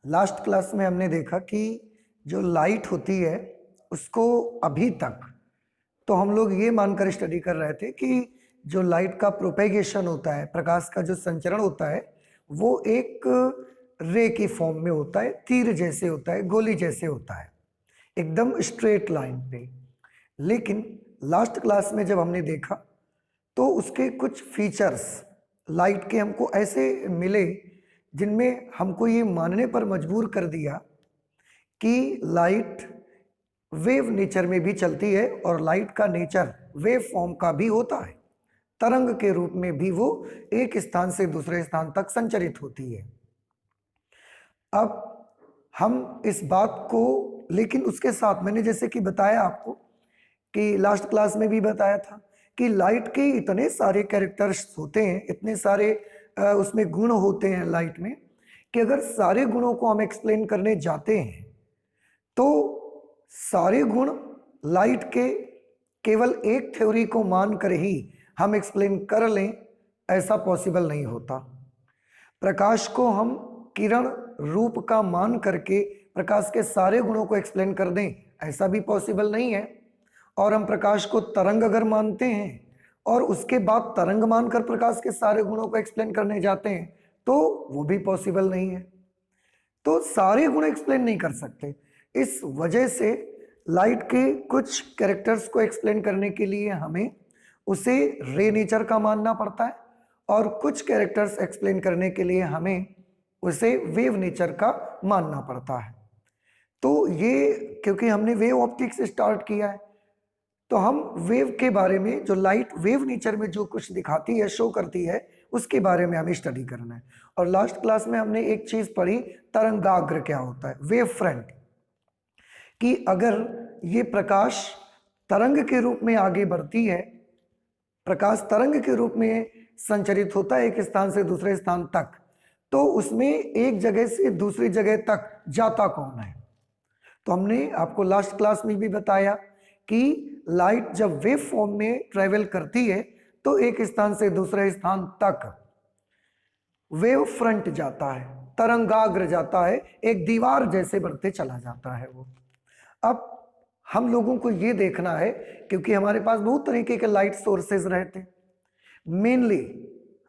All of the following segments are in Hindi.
लास्ट क्लास में हमने देखा कि जो लाइट होती है उसको अभी तक तो हम लोग ये मानकर स्टडी कर रहे थे कि जो लाइट का प्रोपेगेशन होता है, प्रकाश का जो संचरण होता है, वो एक रे की फॉर्म में होता है, तीर जैसे होता है, गोली जैसे होता है, एकदम स्ट्रेट लाइन पे। लेकिन लास्ट क्लास में जब हमने देखा तो उसके कुछ फीचर्स लाइट के हमको ऐसे मिले जिनमें हमको ये मानने पर मजबूर कर दिया कि लाइट वेव नेचर में भी चलती है और लाइट का नेचर वेव फॉर्म का भी होता है। तरंग के रूप में भी वो एक स्थान से दूसरे स्थान तक संचरित होती है। अब हम इस बात को, लेकिन उसके साथ मैंने जैसे कि बताया आपको कि लास्ट क्लास में भी बताया था कि लाइट के इतने सारे कैरेक्टर्स होते हैं, इतने सारे उसमें गुण होते हैं लाइट में, कि अगर सारे गुणों को हम एक्सप्लेन करने जाते हैं तो सारे गुण लाइट के केवल एक थ्योरी को मानकर ही हम एक्सप्लेन कर लें, ऐसा पॉसिबल नहीं होता। प्रकाश को हम किरण रूप का मान करके प्रकाश के सारे गुणों को एक्सप्लेन कर दें, ऐसा भी पॉसिबल नहीं है। और हम प्रकाश को तरंग अगर मानते हैं और उसके बाद तरंग मानकर प्रकाश के सारे गुणों को एक्सप्लेन करने जाते हैं तो वो भी पॉसिबल नहीं है। तो सारे गुण एक्सप्लेन नहीं कर सकते। इस वजह से लाइट के कुछ कैरेक्टर्स को एक्सप्लेन करने के लिए हमें उसे रे नेचर का मानना पड़ता है और कुछ कैरेक्टर्स एक्सप्लेन करने के लिए हमें उसे वेव नेचर का मानना पड़ता है। तो ये क्योंकि हमने वेव ऑप्टिक्स स्टार्ट किया है तो हम वेव के बारे में, जो लाइट वेव नेचर में जो कुछ दिखाती है, शो करती है, उसके बारे में हमें स्टडी करना है। और लास्ट क्लास में हमने एक चीज पढ़ी, तरंगाग्र क्या होता है, वेव फ्रंट, कि अगर ये प्रकाश तरंग के रूप में आगे बढ़ती है, प्रकाश तरंग के रूप में संचरित होता है एक स्थान से दूसरे स्थान तक, तो उसमें एक जगह से दूसरी जगह तक जाता कौन है। तो हमने आपको लास्ट क्लास में भी बताया कि लाइट जब वेव फॉर्म में ट्रेवल करती है तो एक स्थान से दूसरे स्थान तक वेव फ्रंट जाता है, तरंगाग्र जाता है, एक दीवार जैसे बढ़ते चला जाता है वो। अब हम लोगों को ये देखना है, क्योंकि हमारे पास बहुत तरीके के लाइट सोर्सेज रहते हैं, मेनली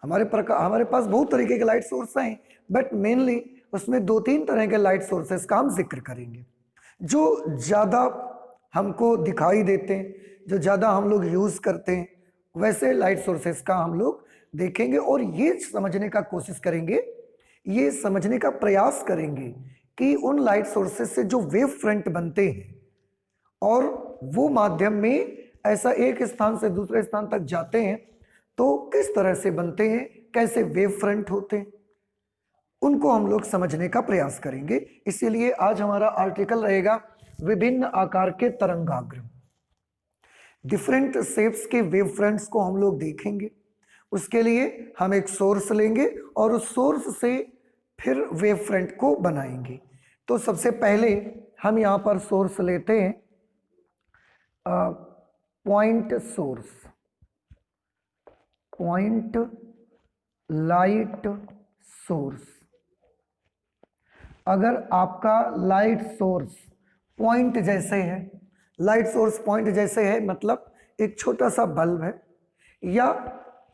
हमारे पास बहुत तरीके के लाइट सोर्स हैं, बट मेनली उसमें 2-3 तरह के लाइट सोर्सेज का हम जिक्र करेंगे जो ज़्यादा हमको दिखाई देते हैं, जो ज़्यादा हम लोग यूज़ करते हैं, वैसे लाइट सोर्सेज का हम लोग देखेंगे और ये समझने का कोशिश करेंगे, ये समझने का प्रयास करेंगे कि उन लाइट सोर्सेज से जो वेव फ्रंट बनते हैं और वो माध्यम में ऐसा एक स्थान से दूसरे स्थान तक जाते हैं तो किस तरह से बनते हैं, कैसे वेव फ्रंट होते हैं, उनको हम लोग समझने का प्रयास करेंगे। इसीलिए आज हमारा आर्टिकल रहेगा विभिन्न आकार के तरंगाग्र। डिफरेंट शेप्स के वेव फ्रंट्स को हम लोग देखेंगे। उसके लिए हम एक सोर्स लेंगे और उस सोर्स से फिर वेव फ्रंट को बनाएंगे। तो सबसे पहले हम यहाँ पर सोर्स लेते हैं, point source, point light source. अगर आपका लाइट सोर्स पॉइंट जैसे है, लाइट सोर्स पॉइंट जैसे है मतलब एक छोटा सा बल्ब है, या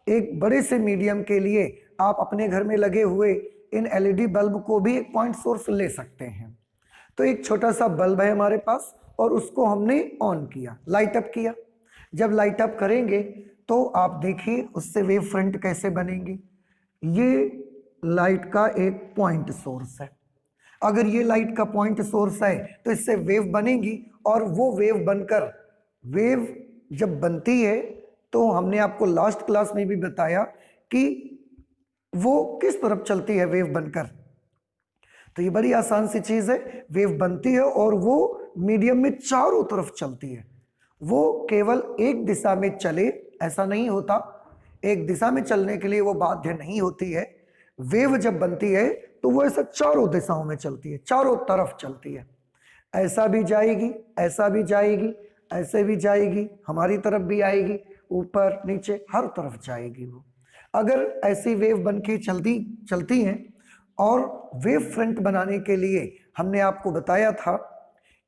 एक बड़े से मीडियम के लिए आप अपने घर में लगे हुए इन एलईडी बल्ब को भी एक पॉइंट सोर्स ले सकते हैं। तो एक छोटा सा बल्ब है हमारे पास और उसको हमने ऑन किया, लाइट अप किया। जब लाइट अप करेंगे तो आप देखिए उससे वेव फ्रंट कैसे बनेंगे। ये लाइट का एक पॉइंट सोर्स है। अगर ये लाइट का पॉइंट सोर्स है तो इससे वेव बनेगी और वो वेव बनकर, वेव जब बनती है तो हमने आपको लास्ट क्लास में भी बताया कि वो किस तरफ चलती है वेव बनकर। तो ये बड़ी आसान सी चीज है, वेव बनती है और वो मीडियम में चारों तरफ चलती है। वो केवल एक दिशा में चले ऐसा नहीं होता, एक दिशा में चलने के लिए वो बाध्य नहीं होती है। वेव जब बनती है तो वो ऐसा चारों दिशाओं में चलती है, चारों तरफ चलती है। ऐसा भी जाएगी, ऐसा भी जाएगी, ऐसे भी जाएगी, हमारी तरफ भी आएगी, ऊपर नीचे हर तरफ जाएगी वो। अगर ऐसी वेव बन के चलती हैं और वेव फ्रंट बनाने के लिए हमने आपको बताया था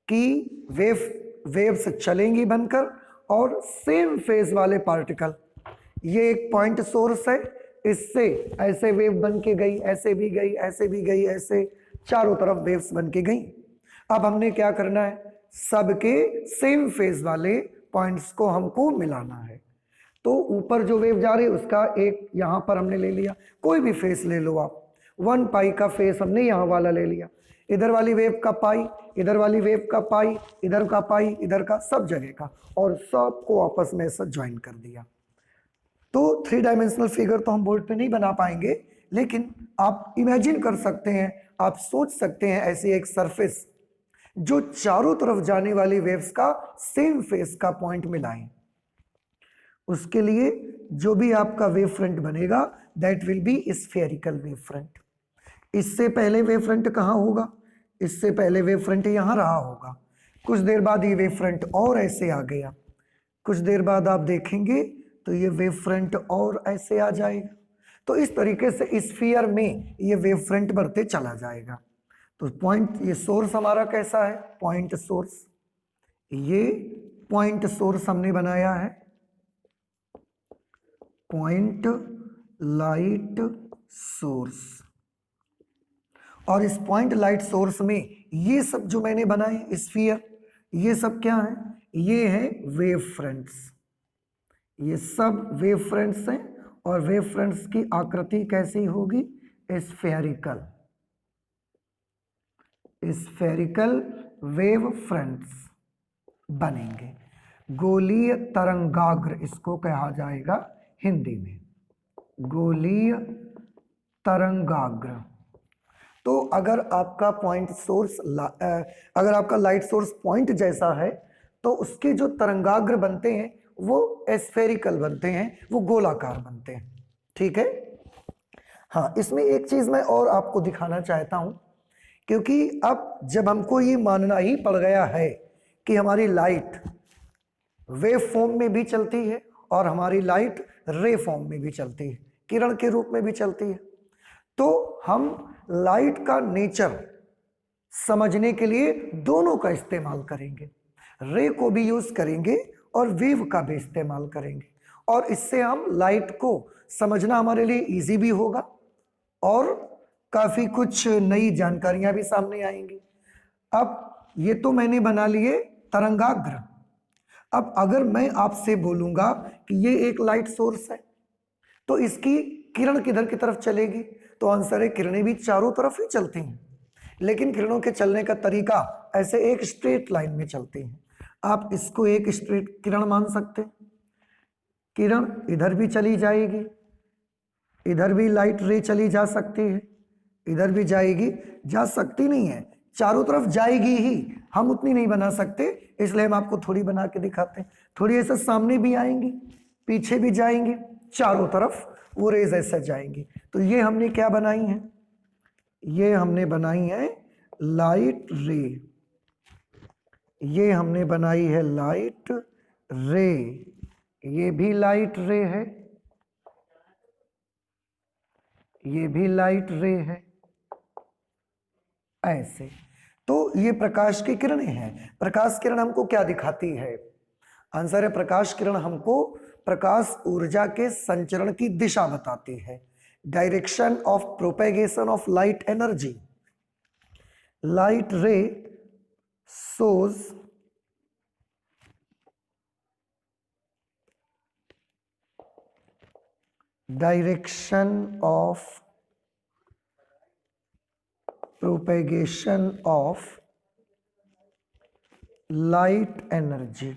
कि वेव्स चलेंगी बनकर और सेम फेज वाले पार्टिकल, ये एक पॉइंट सोर्स है, इससे ऐसे वेव बन के गई, ऐसे भी गई, ऐसे भी गई, ऐसे चारों तरफ वेव्स बन के गई। अब हमने क्या करना है, सबके सेम फेज वाले पॉइंट्स को हमको मिलाना है। तो ऊपर जो वेव जा रही है उसका एक यहां पर हमने ले लिया, कोई भी फेस ले लो आप, 1 पाई का फेस हमने यहां वाला ले लिया, इधर वाली वेव का पाई, इधर वाली वेव का पाई, इधर का पाई, इधर का, सब जगह का, और सबको आपस में ऐसा ज्वाइन कर दिया। तो 3 डायमेंशनल फिगर तो हम बोर्ड पे नहीं बना पाएंगे, लेकिन आप इमेजिन कर सकते हैं, आप सोच सकते हैं ऐसी एक सरफेस जो चारों तरफ जाने वाली वेव्स का सेम फेस का पॉइंट मिलाएं। उसके लिए जो भी आपका वेव फ्रंट बनेगा that will be spherical wave front. इससे पहले वेव फ्रंट कहाँ होगा, इससे पहले वेव फ्रंट यहां रहा होगा, कुछ देर बाद ये वेव फ्रंट और ऐसे आ गया, कुछ देर बाद आप देखेंगे तो ये वेव फ्रंट और ऐसे आ जाएगा। तो इस तरीके से स्फीयर में ये वेव फ्रंट बढ़ते चला जाएगा। तो पॉइंट, ये सोर्स हमारा कैसा है, पॉइंट सोर्स, ये पॉइंट सोर्स हमने बनाया है, पॉइंट लाइट सोर्स। और इस पॉइंट लाइट सोर्स में ये सब जो मैंने बनाए स्फीयर, ये सब क्या है, ये है वेव फ्रंट्स, ये सब वेव फ्रंट्स हैं। और वेव फ्रंट्स की आकृति कैसी होगी, स्फेरिकल, स्फेरिकल वेव फ्रंट्स बनेंगे। गोलीय तरंगाग्र इसको कहा जाएगा हिंदी में, गोलीय तरंगाग्र। तो अगर आपका पॉइंट सोर्स, अगर आपका लाइट सोर्स पॉइंट जैसा है तो उसके जो तरंगाग्र बनते हैं वो स्फेरिकल बनते हैं, वो गोलाकार बनते हैं। ठीक है। हाँ, इसमें एक चीज मैं और आपको दिखाना चाहता हूं, क्योंकि अब जब हमको ये मानना ही पड़ गया है कि हमारी लाइट वेव फॉर्म में भी चलती है और हमारी लाइट रे फॉर्म में भी चलती है, किरण के रूप में भी चलती है, तो हम लाइट का नेचर समझने के लिए दोनों का इस्तेमाल करेंगे, रे को भी यूज करेंगे और वेव का भी इस्तेमाल करेंगे। और इससे हम लाइट को समझना हमारे लिए इजी भी होगा और काफी कुछ नई जानकारियां भी सामने आएंगी। अब ये तो मैंने बना लिए तरंगाग्र। अब अगर मैं आपसे बोलूंगा कि ये एक लाइट सोर्स है तो इसकी किरण किधर की तरफ चलेगी, तो आंसर है किरणें भी चारों तरफ ही चलती हैं, लेकिन किरणों के चलने का तरीका ऐसे एक स्ट्रेट लाइन में चलती हैं। आप इसको एक स्ट्रेट किरण मान सकते हैं, किरण इधर भी चली जाएगी, इधर भी लाइट रे चली जा सकती है, इधर भी जाएगी, जा सकती नहीं है, चारों तरफ जाएगी ही, हम उतनी नहीं बना सकते, इसलिए हम आपको थोड़ी बना के दिखाते हैं। थोड़ी ऐसे सामने भी आएंगी, पीछे भी जाएंगी, चारों तरफ वो रेज ऐसे जाएंगी। तो ये हमने क्या बनाई है, ये हमने बनाई है लाइट रे, ये हमने बनाई है लाइट रे, ये भी लाइट रे है, ये भी लाइट रे है, ऐसे। तो ये प्रकाश की किरणें हैं। प्रकाश किरण हमको क्या दिखाती है, आंसर है प्रकाश किरण हमको प्रकाश ऊर्जा के संचरण की दिशा बताती है, direction of propagation of light energy. Light रे shows direction of propagation of light energy।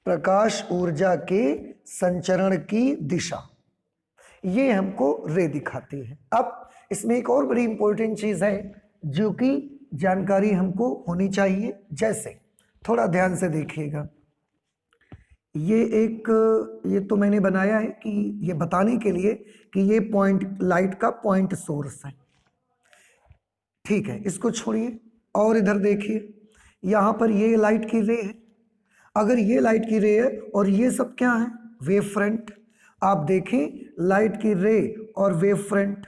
प्रकाश ऊर्जा के संचरण की दिशा, ये हमको रे दिखाती है। अब इसमें एक और बड़ी इंपॉर्टेंट चीज है जो कि जानकारी हमको होनी चाहिए, जैसे थोड़ा ध्यान से देखिएगा, ये तो मैंने बनाया है कि ये बताने के लिए कि ये पॉइंट लाइट का पॉइंट सोर्स है। ठीक है, इसको छोड़िए और इधर देखिए, यहां पर ये लाइट की रे है। अगर ये लाइट की रे है और ये सब क्या है, वेव फ्रंट, आप देखें लाइट की रे और वेव फ्रंट,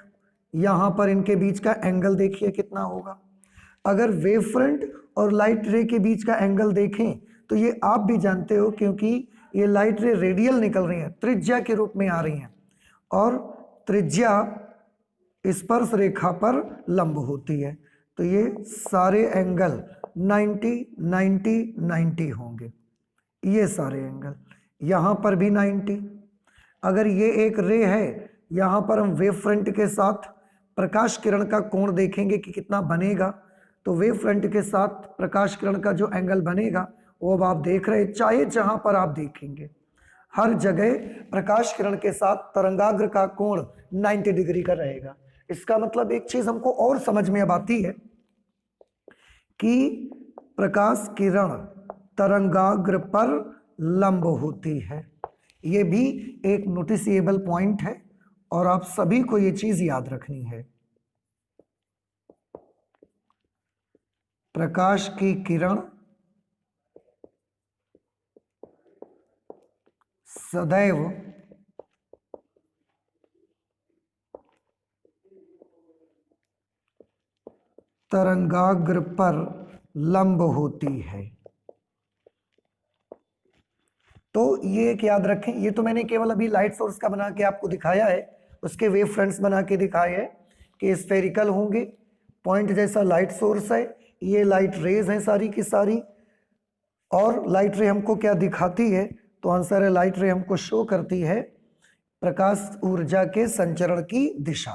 यहां पर इनके बीच का एंगल देखिए कितना होगा। अगर वेव फ्रंट और लाइट रे के बीच का एंगल देखें तो ये आप भी जानते हो, क्योंकि ये लाइट रे रेडियल निकल रही है, त्रिज्या के रूप में आ रही हैं, और त्रिज्या स्पर्श रेखा पर लंब होती है। तो ये सारे एंगल 90 90 90 होंगे, ये सारे एंगल, यहां पर भी 90। अगर ये एक रे है, यहां पर हम वेव फ्रंट के साथ प्रकाश किरण का कोण देखेंगे कि कितना बनेगा, तो वेव फ्रंट के साथ प्रकाश किरण का जो एंगल बनेगा वो अब आप देख रहे हैं, चाहे जहां पर आप देखेंगे हर जगह प्रकाश किरण के साथ तरंगाग्र का कोण 90 डिग्री का रहेगा। इसका मतलब एक चीज हमको और समझ में अब आती है कि प्रकाश किरण तरंगाग्र पर लंब होती है। यह भी एक नोटिसेबल पॉइंट है और आप सभी को यह चीज याद रखनी है। प्रकाश की किरण सदैव तरंगाग्र पर लंब होती है। तो ये एक याद रखें, ये तो मैंने केवल अभी लाइट सोर्स का बना के आपको दिखाया है, उसके वेव फ्रंट्स बना के दिखाए हैं कि स्फेरिकल होंगे, पॉइंट जैसा लाइट सोर्स है, ये लाइट रेज हैं सारी की सारी, और लाइट रे हमको क्या दिखाती है, तो आंसर है लाइट रे हमको शो करती है प्रकाश ऊर्जा के संचरण की दिशा।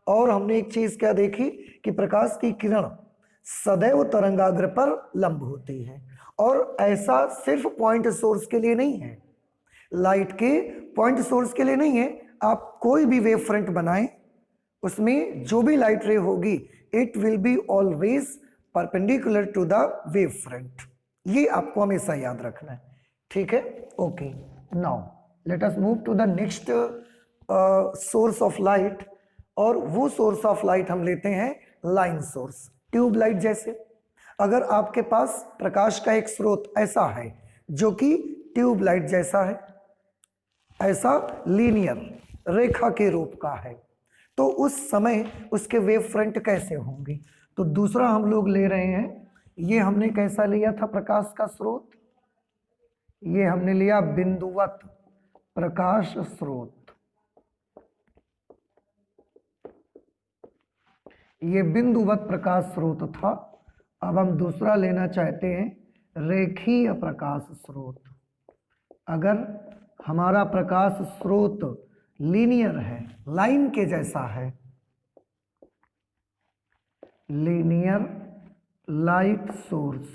और हमने एक चीज क्या देखी कि प्रकाश की किरण सदैव तरंगाग्र पर लंब होती है, और ऐसा सिर्फ पॉइंट सोर्स के लिए नहीं है, लाइट के पॉइंट सोर्स के लिए नहीं है। आप कोई भी वेव फ्रंट बनाएं, उसमें जो भी लाइट रे होगी it will be always perpendicular to the wave front, ये आपको हमेशा याद रखना है, ठीक है। Okay, now let us move to the next source of light, और वो सोर्स ऑफ लाइट हम लेते हैं लाइन सोर्स, ट्यूब लाइट जैसे। अगर आपके पास प्रकाश का एक स्रोत ऐसा है जो कि ट्यूब लाइट जैसा है, ऐसा लीनियर रेखा के रूप का है, तो उस समय उसके वेव फ्रंट कैसे होंगे। तो दूसरा हम लोग ले रहे हैं, ये हमने कैसा लिया था प्रकाश का स्रोत, ये हमने लिया बिंदुवत प्रकाश स्रोत, ये बिंदुवत प्रकाश स्रोत था। अब हम दूसरा लेना चाहते हैं रेखीय प्रकाश स्रोत। अगर हमारा प्रकाश स्रोत लीनियर है, लाइन के जैसा है, लीनियर लाइट सोर्स,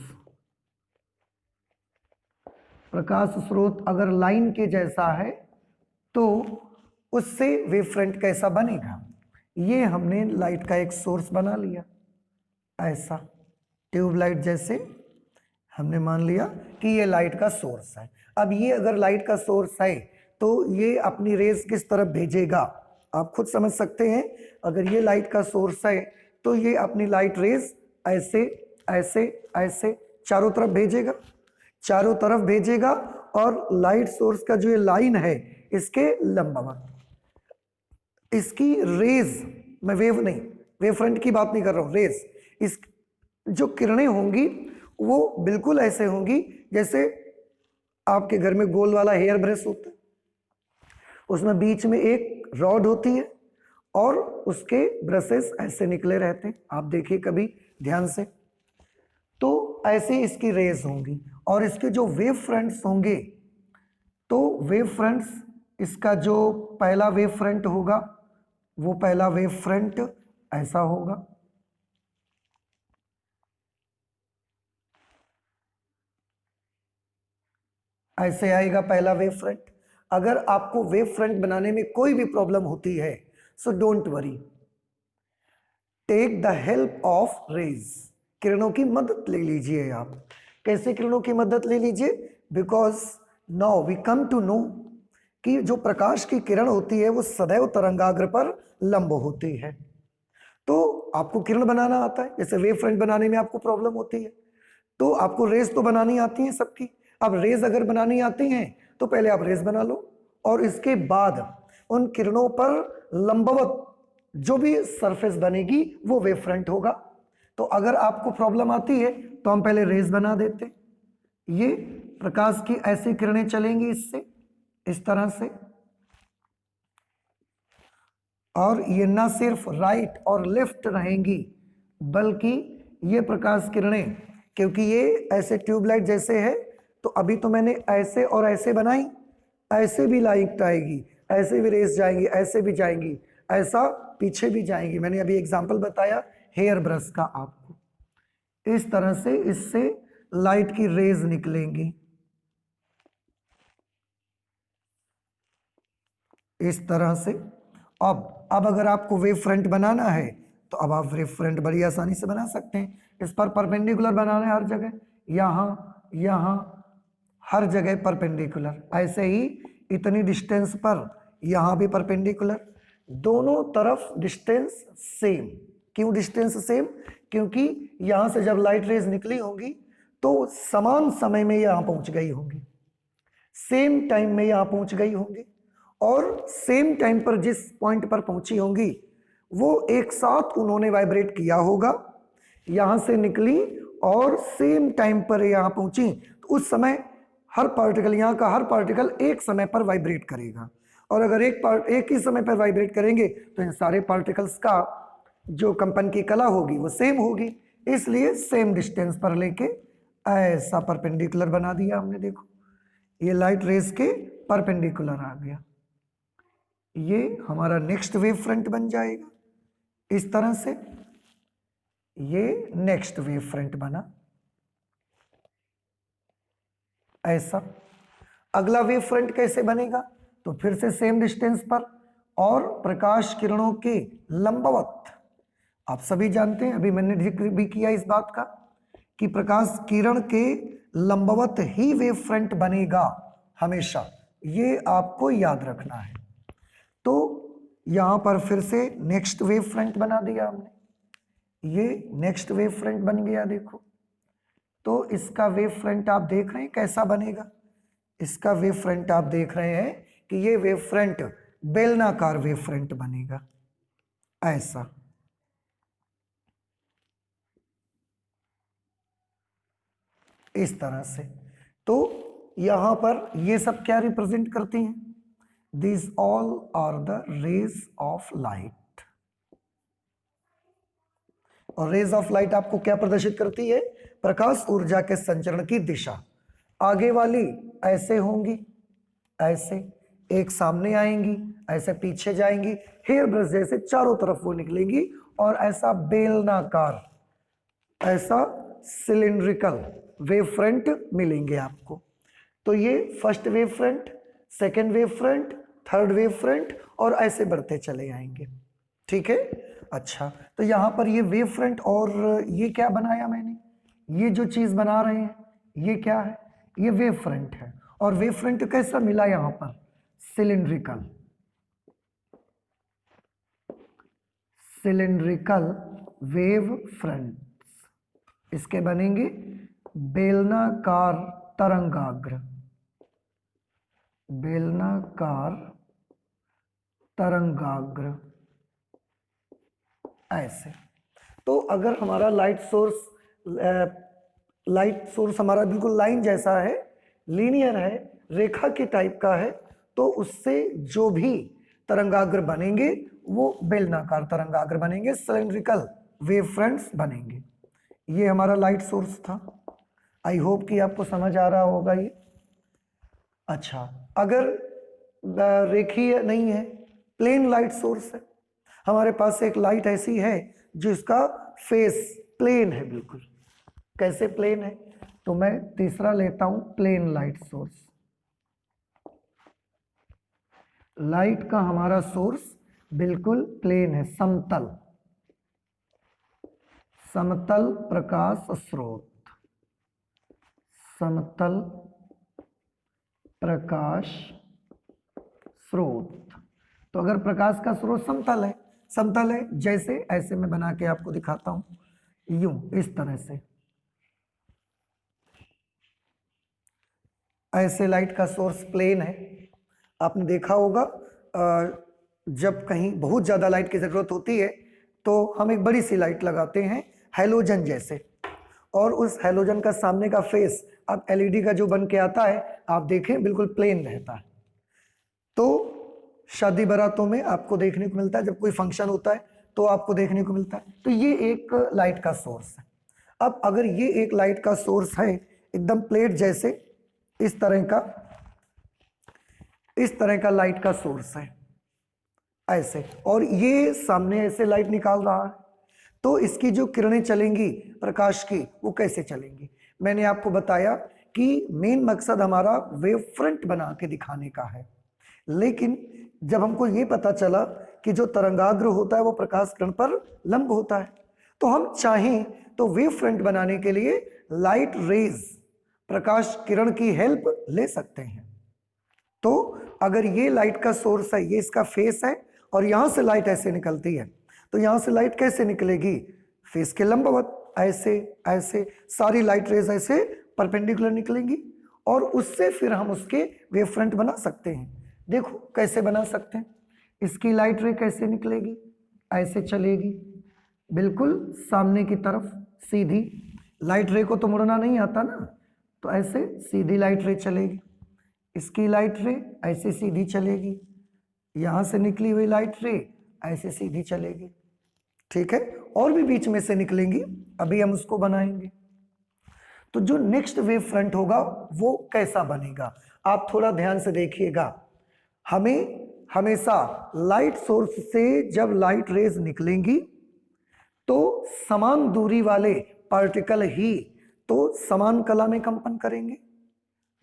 प्रकाश स्रोत अगर लाइन के जैसा है तो उससे वेव फ्रंट कैसा बनेगा। ये हमने लाइट का एक सोर्स बना लिया, ऐसा ट्यूबलाइट जैसे हमने मान लिया कि ये लाइट का सोर्स है। अब ये अगर लाइट का सोर्स है तो ये अपनी रेज किस तरफ भेजेगा, आप खुद समझ सकते हैं। अगर ये लाइट का सोर्स है तो ये अपनी लाइट रेज ऐसे ऐसे ऐसे चारों तरफ भेजेगा, चारों तरफ भेजेगा, और लाइट सोर्स का जो ये लाइन है इसके लंबवत इसकी रेज, मैं वेव नहीं, वेव फ्रंट की बात नहीं कर रहा हूं, रेज, इस जो किरणें होंगी वो बिल्कुल ऐसे होंगी जैसे आपके घर में गोल वाला हेयर ब्रश होता है, उसमें बीच में एक रॉड होती है और उसके ब्रशेस ऐसे निकले रहते हैं, आप देखिए कभी ध्यान से। तो ऐसे इसकी रेज होंगी, और इसके जो वेव फ्रंट्स होंगे, तो वेव फ्रंट्स, इसका जो पहला वेव फ्रंट होगा वो पहला वेव फ्रंट ऐसा होगा, ऐसे आएगा पहला वेव फ्रंट। अगर आपको वेव फ्रंट बनाने में कोई भी प्रॉब्लम होती है so don't worry, take the help of rays, किरणों की मदद ले लीजिए आप। कैसे किरणों की मदद ले लीजिए, because now we come to know कि जो प्रकाश की किरण होती है वो सदैव तरंगाग्र पर लंब होती है। तो आपको किरण बनाना आता है, जैसे वेव फ्रंट बनाने में आपको प्रॉब्लम होती है, तो आपको रेज तो बनानी आती है सबकी। अब रेज अगर बनानी आती हैं तो पहले आप रेज बना लो, और इसके बाद उन किरणों पर लंबवत जो भी सरफेस बनेगी वो वेव फ्रंट होगा। तो अगर आपको प्रॉब्लम आती है तो हम पहले रेज बना देते। ये प्रकाश की ऐसी किरणें चलेंगी इससे, इस तरह से, और ये ना सिर्फ राइट और लेफ्ट रहेंगी बल्कि ये प्रकाश किरणें, क्योंकि ये ऐसे ट्यूबलाइट जैसे है तो अभी तो मैंने ऐसे और ऐसे बनाई, ऐसे भी लाइट आएगी, ऐसे भी रेस जाएंगी, ऐसे भी जाएंगी, ऐसा पीछे भी जाएंगी। मैंने अभी एग्जांपल बताया हेयर ब्रश का आपको। इस तरह से इससे लाइट की रेज निकलेंगी, इस तरह से। अब अगर आपको वेव फ्रंट बनाना है तो अब आप वेव फ्रंट बड़ी आसानी से बना सकते हैं। इस पर परपेंडिकुलर बनाना है हर जगह, यहाँ यहाँ हर जगह परपेंडिकुलर, ऐसे ही इतनी डिस्टेंस पर यहाँ भी परपेंडिकुलर, दोनों तरफ डिस्टेंस सेम। क्यों डिस्टेंस सेम? क्योंकि यहाँ से जब लाइट रेज निकली होंगी तो समान समय में यहाँ पहुँच गई होंगी, सेम टाइम में यहाँ पहुँच गई होंगी, और सेम टाइम पर जिस पॉइंट पर पहुंची होंगी वो एक साथ उन्होंने वाइब्रेट किया होगा, यहां से निकली और सेम टाइम पर यहां पहुंची, तो उस समय हर पार्टिकल, यहां का हर पार्टिकल एक समय पर वाइब्रेट करेगा। और अगर एक ही समय पर वाइब्रेट करेंगे तो इन सारे पार्टिकल्स का जो कंपन की कला होगी वो सेम होगी, इसलिए सेम डिस्टेंस पर लेके ऐसा परपेंडिकुलर बना दिया हमने। देखो ये लाइट रेज के परपेंडिकुलर आ गया, ये हमारा नेक्स्ट वेव फ्रंट बन जाएगा इस तरह से। ये नेक्स्ट वेव फ्रंट बना ऐसा। अगला वेव फ्रंट कैसे बनेगा? तो फिर से सेम डिस्टेंस पर और प्रकाश किरणों के लंबवत। आप सभी जानते हैं, अभी मैंने जिक्र भी किया इस बात का कि प्रकाश किरण के लंबवत ही वेव फ्रंट बनेगा हमेशा, ये आपको याद रखना है। तो यहां पर फिर से नेक्स्ट वेव फ्रंट बना दिया हमने, ये नेक्स्ट वेव फ्रंट बन गया। देखो तो इसका वेव फ्रंट आप देख रहे हैं कैसा बनेगा। इसका वेव फ्रंट आप देख रहे हैं कि ये वेव फ्रंट बेलनाकार वेव फ्रंट बनेगा ऐसा। इस तरह से। तो यहां पर ये सब क्या रिप्रेजेंट करती हैं? These all are the rays of light। और रेज ऑफ लाइट आपको क्या प्रदर्शित करती है? प्रकाश ऊर्जा के संचरण की दिशा। आगे वाली ऐसे होंगी, ऐसे एक सामने आएंगी, ऐसे पीछे जाएंगी, हेयर ब्रश जैसे चारों तरफ वो निकलेंगी, और ऐसा बेलनाकार, ऐसा सिलिंड्रिकल वेव फ्रंट मिलेंगे आपको। तो ये first wave front, second wave front, third wave front, और ऐसे बढ़ते चले आएंगे। ठीक है। अच्छा, तो यहां पर ये वेव फ्रंट, और ये क्या बनाया मैंने, ये जो चीज बना रहे हैं ये क्या है? ये वेव फ्रंट है। और वेव फ्रंट कैसा मिला यहां पर? Cylindrical, cylindrical wave front. इसके बनेंगे बेलनाकार तरंगाग्र, बेलनाकार तरंगाग्र ऐसे। तो अगर हमारा लाइट सोर्स हमारा बिल्कुल लाइन जैसा है, लीनियर है, रेखा के टाइप का है, तो उससे जो भी तरंगाग्र बनेंगे वो बेलनाकार तरंगाग्र बनेंगे, सिलिंड्रिकल वेव फ्रंट्स बनेंगे। ये हमारा लाइट सोर्स था। आई होप कि आपको समझ आ रहा होगा ये। अच्छा, अगर रेखीय नहीं है, प्लेन लाइट सोर्स है, हमारे पास एक लाइट ऐसी है जिसका फेस प्लेन है बिल्कुल। कैसे प्लेन है? तो मैं तीसरा लेता हूं, प्लेन लाइट सोर्स। लाइट का हमारा सोर्स बिल्कुल प्लेन है, समतल, समतल प्रकाश स्रोत, समतल प्रकाश स्रोत। तो अगर प्रकाश का स्रोत समतल है, जैसे ऐसे मैं बना के आपको दिखाता हूं, यूं इस तरह से, ऐसे लाइट का सोर्स प्लेन है। आपने देखा होगा जब कहीं बहुत ज़्यादा लाइट की ज़रूरत होती है तो हम एक बड़ी सी लाइट लगाते हैं हैलोजन जैसे, और उस हैलोजन का सामने का फेस अब एलईडी का जो बन के आता है आप देखें बिल्कुल प्लेन रहता है। तो शादी बारातों में आपको देखने को मिलता है, जब कोई फंक्शन होता है तो आपको देखने को मिलता है। तो ये एक लाइट का सोर्स है। अब अगर ये एक लाइट का सोर्स है एकदम प्लेट जैसे, इस तरह का लाइट का सोर्स है ऐसे, और ये सामने ऐसे लाइट निकाल रहा है, तो इसकी जो किरणें चलेंगी प्रकाश की वो कैसे चलेंगी? मैंने आपको बताया कि मेन मकसद हमारा वेव फ्रंट बना के दिखाने का है, लेकिन जब हमको ये पता चला कि जो तरंगाग्र होता है वो प्रकाश किरण पर लंब होता है, तो हम चाहें तो वेव फ्रंट बनाने के लिए लाइट रेज, प्रकाश किरण की हेल्प ले सकते हैं। तो अगर ये लाइट का सोर्स है, ये इसका फेस है, और यहां से लाइट ऐसे निकलती है, तो यहां से लाइट कैसे निकलेगी? फेस के लंबवत, ऐसे ऐसे सारी लाइट रेज ऐसे परपेंडिकुलर निकलेंगी, और उससे फिर हम उसके वेव फ्रंट बना सकते हैं। देखो कैसे बना सकते हैं। इसकी लाइट रे कैसे निकलेगी? ऐसे चलेगी बिल्कुल सामने की तरफ सीधी। लाइट रे को तो मुड़ना नहीं आता ना, तो ऐसे सीधी लाइट रे चलेगी। इसकी लाइट रे ऐसे सीधी चलेगी, यहां से निकली हुई लाइट रे ऐसे सीधी चलेगी, ठीक है। और भी बीच में से निकलेंगी, अभी हम उसको बनाएंगे। तो जो नेक्स्ट वेव फ्रंट होगा वो कैसा बनेगा, आप थोड़ा ध्यान से देखिएगा। हमें हमेशा लाइट सोर्स से जब लाइट रेज निकलेंगी तो समान दूरी वाले पार्टिकल ही तो समान कला में कंपन करेंगे।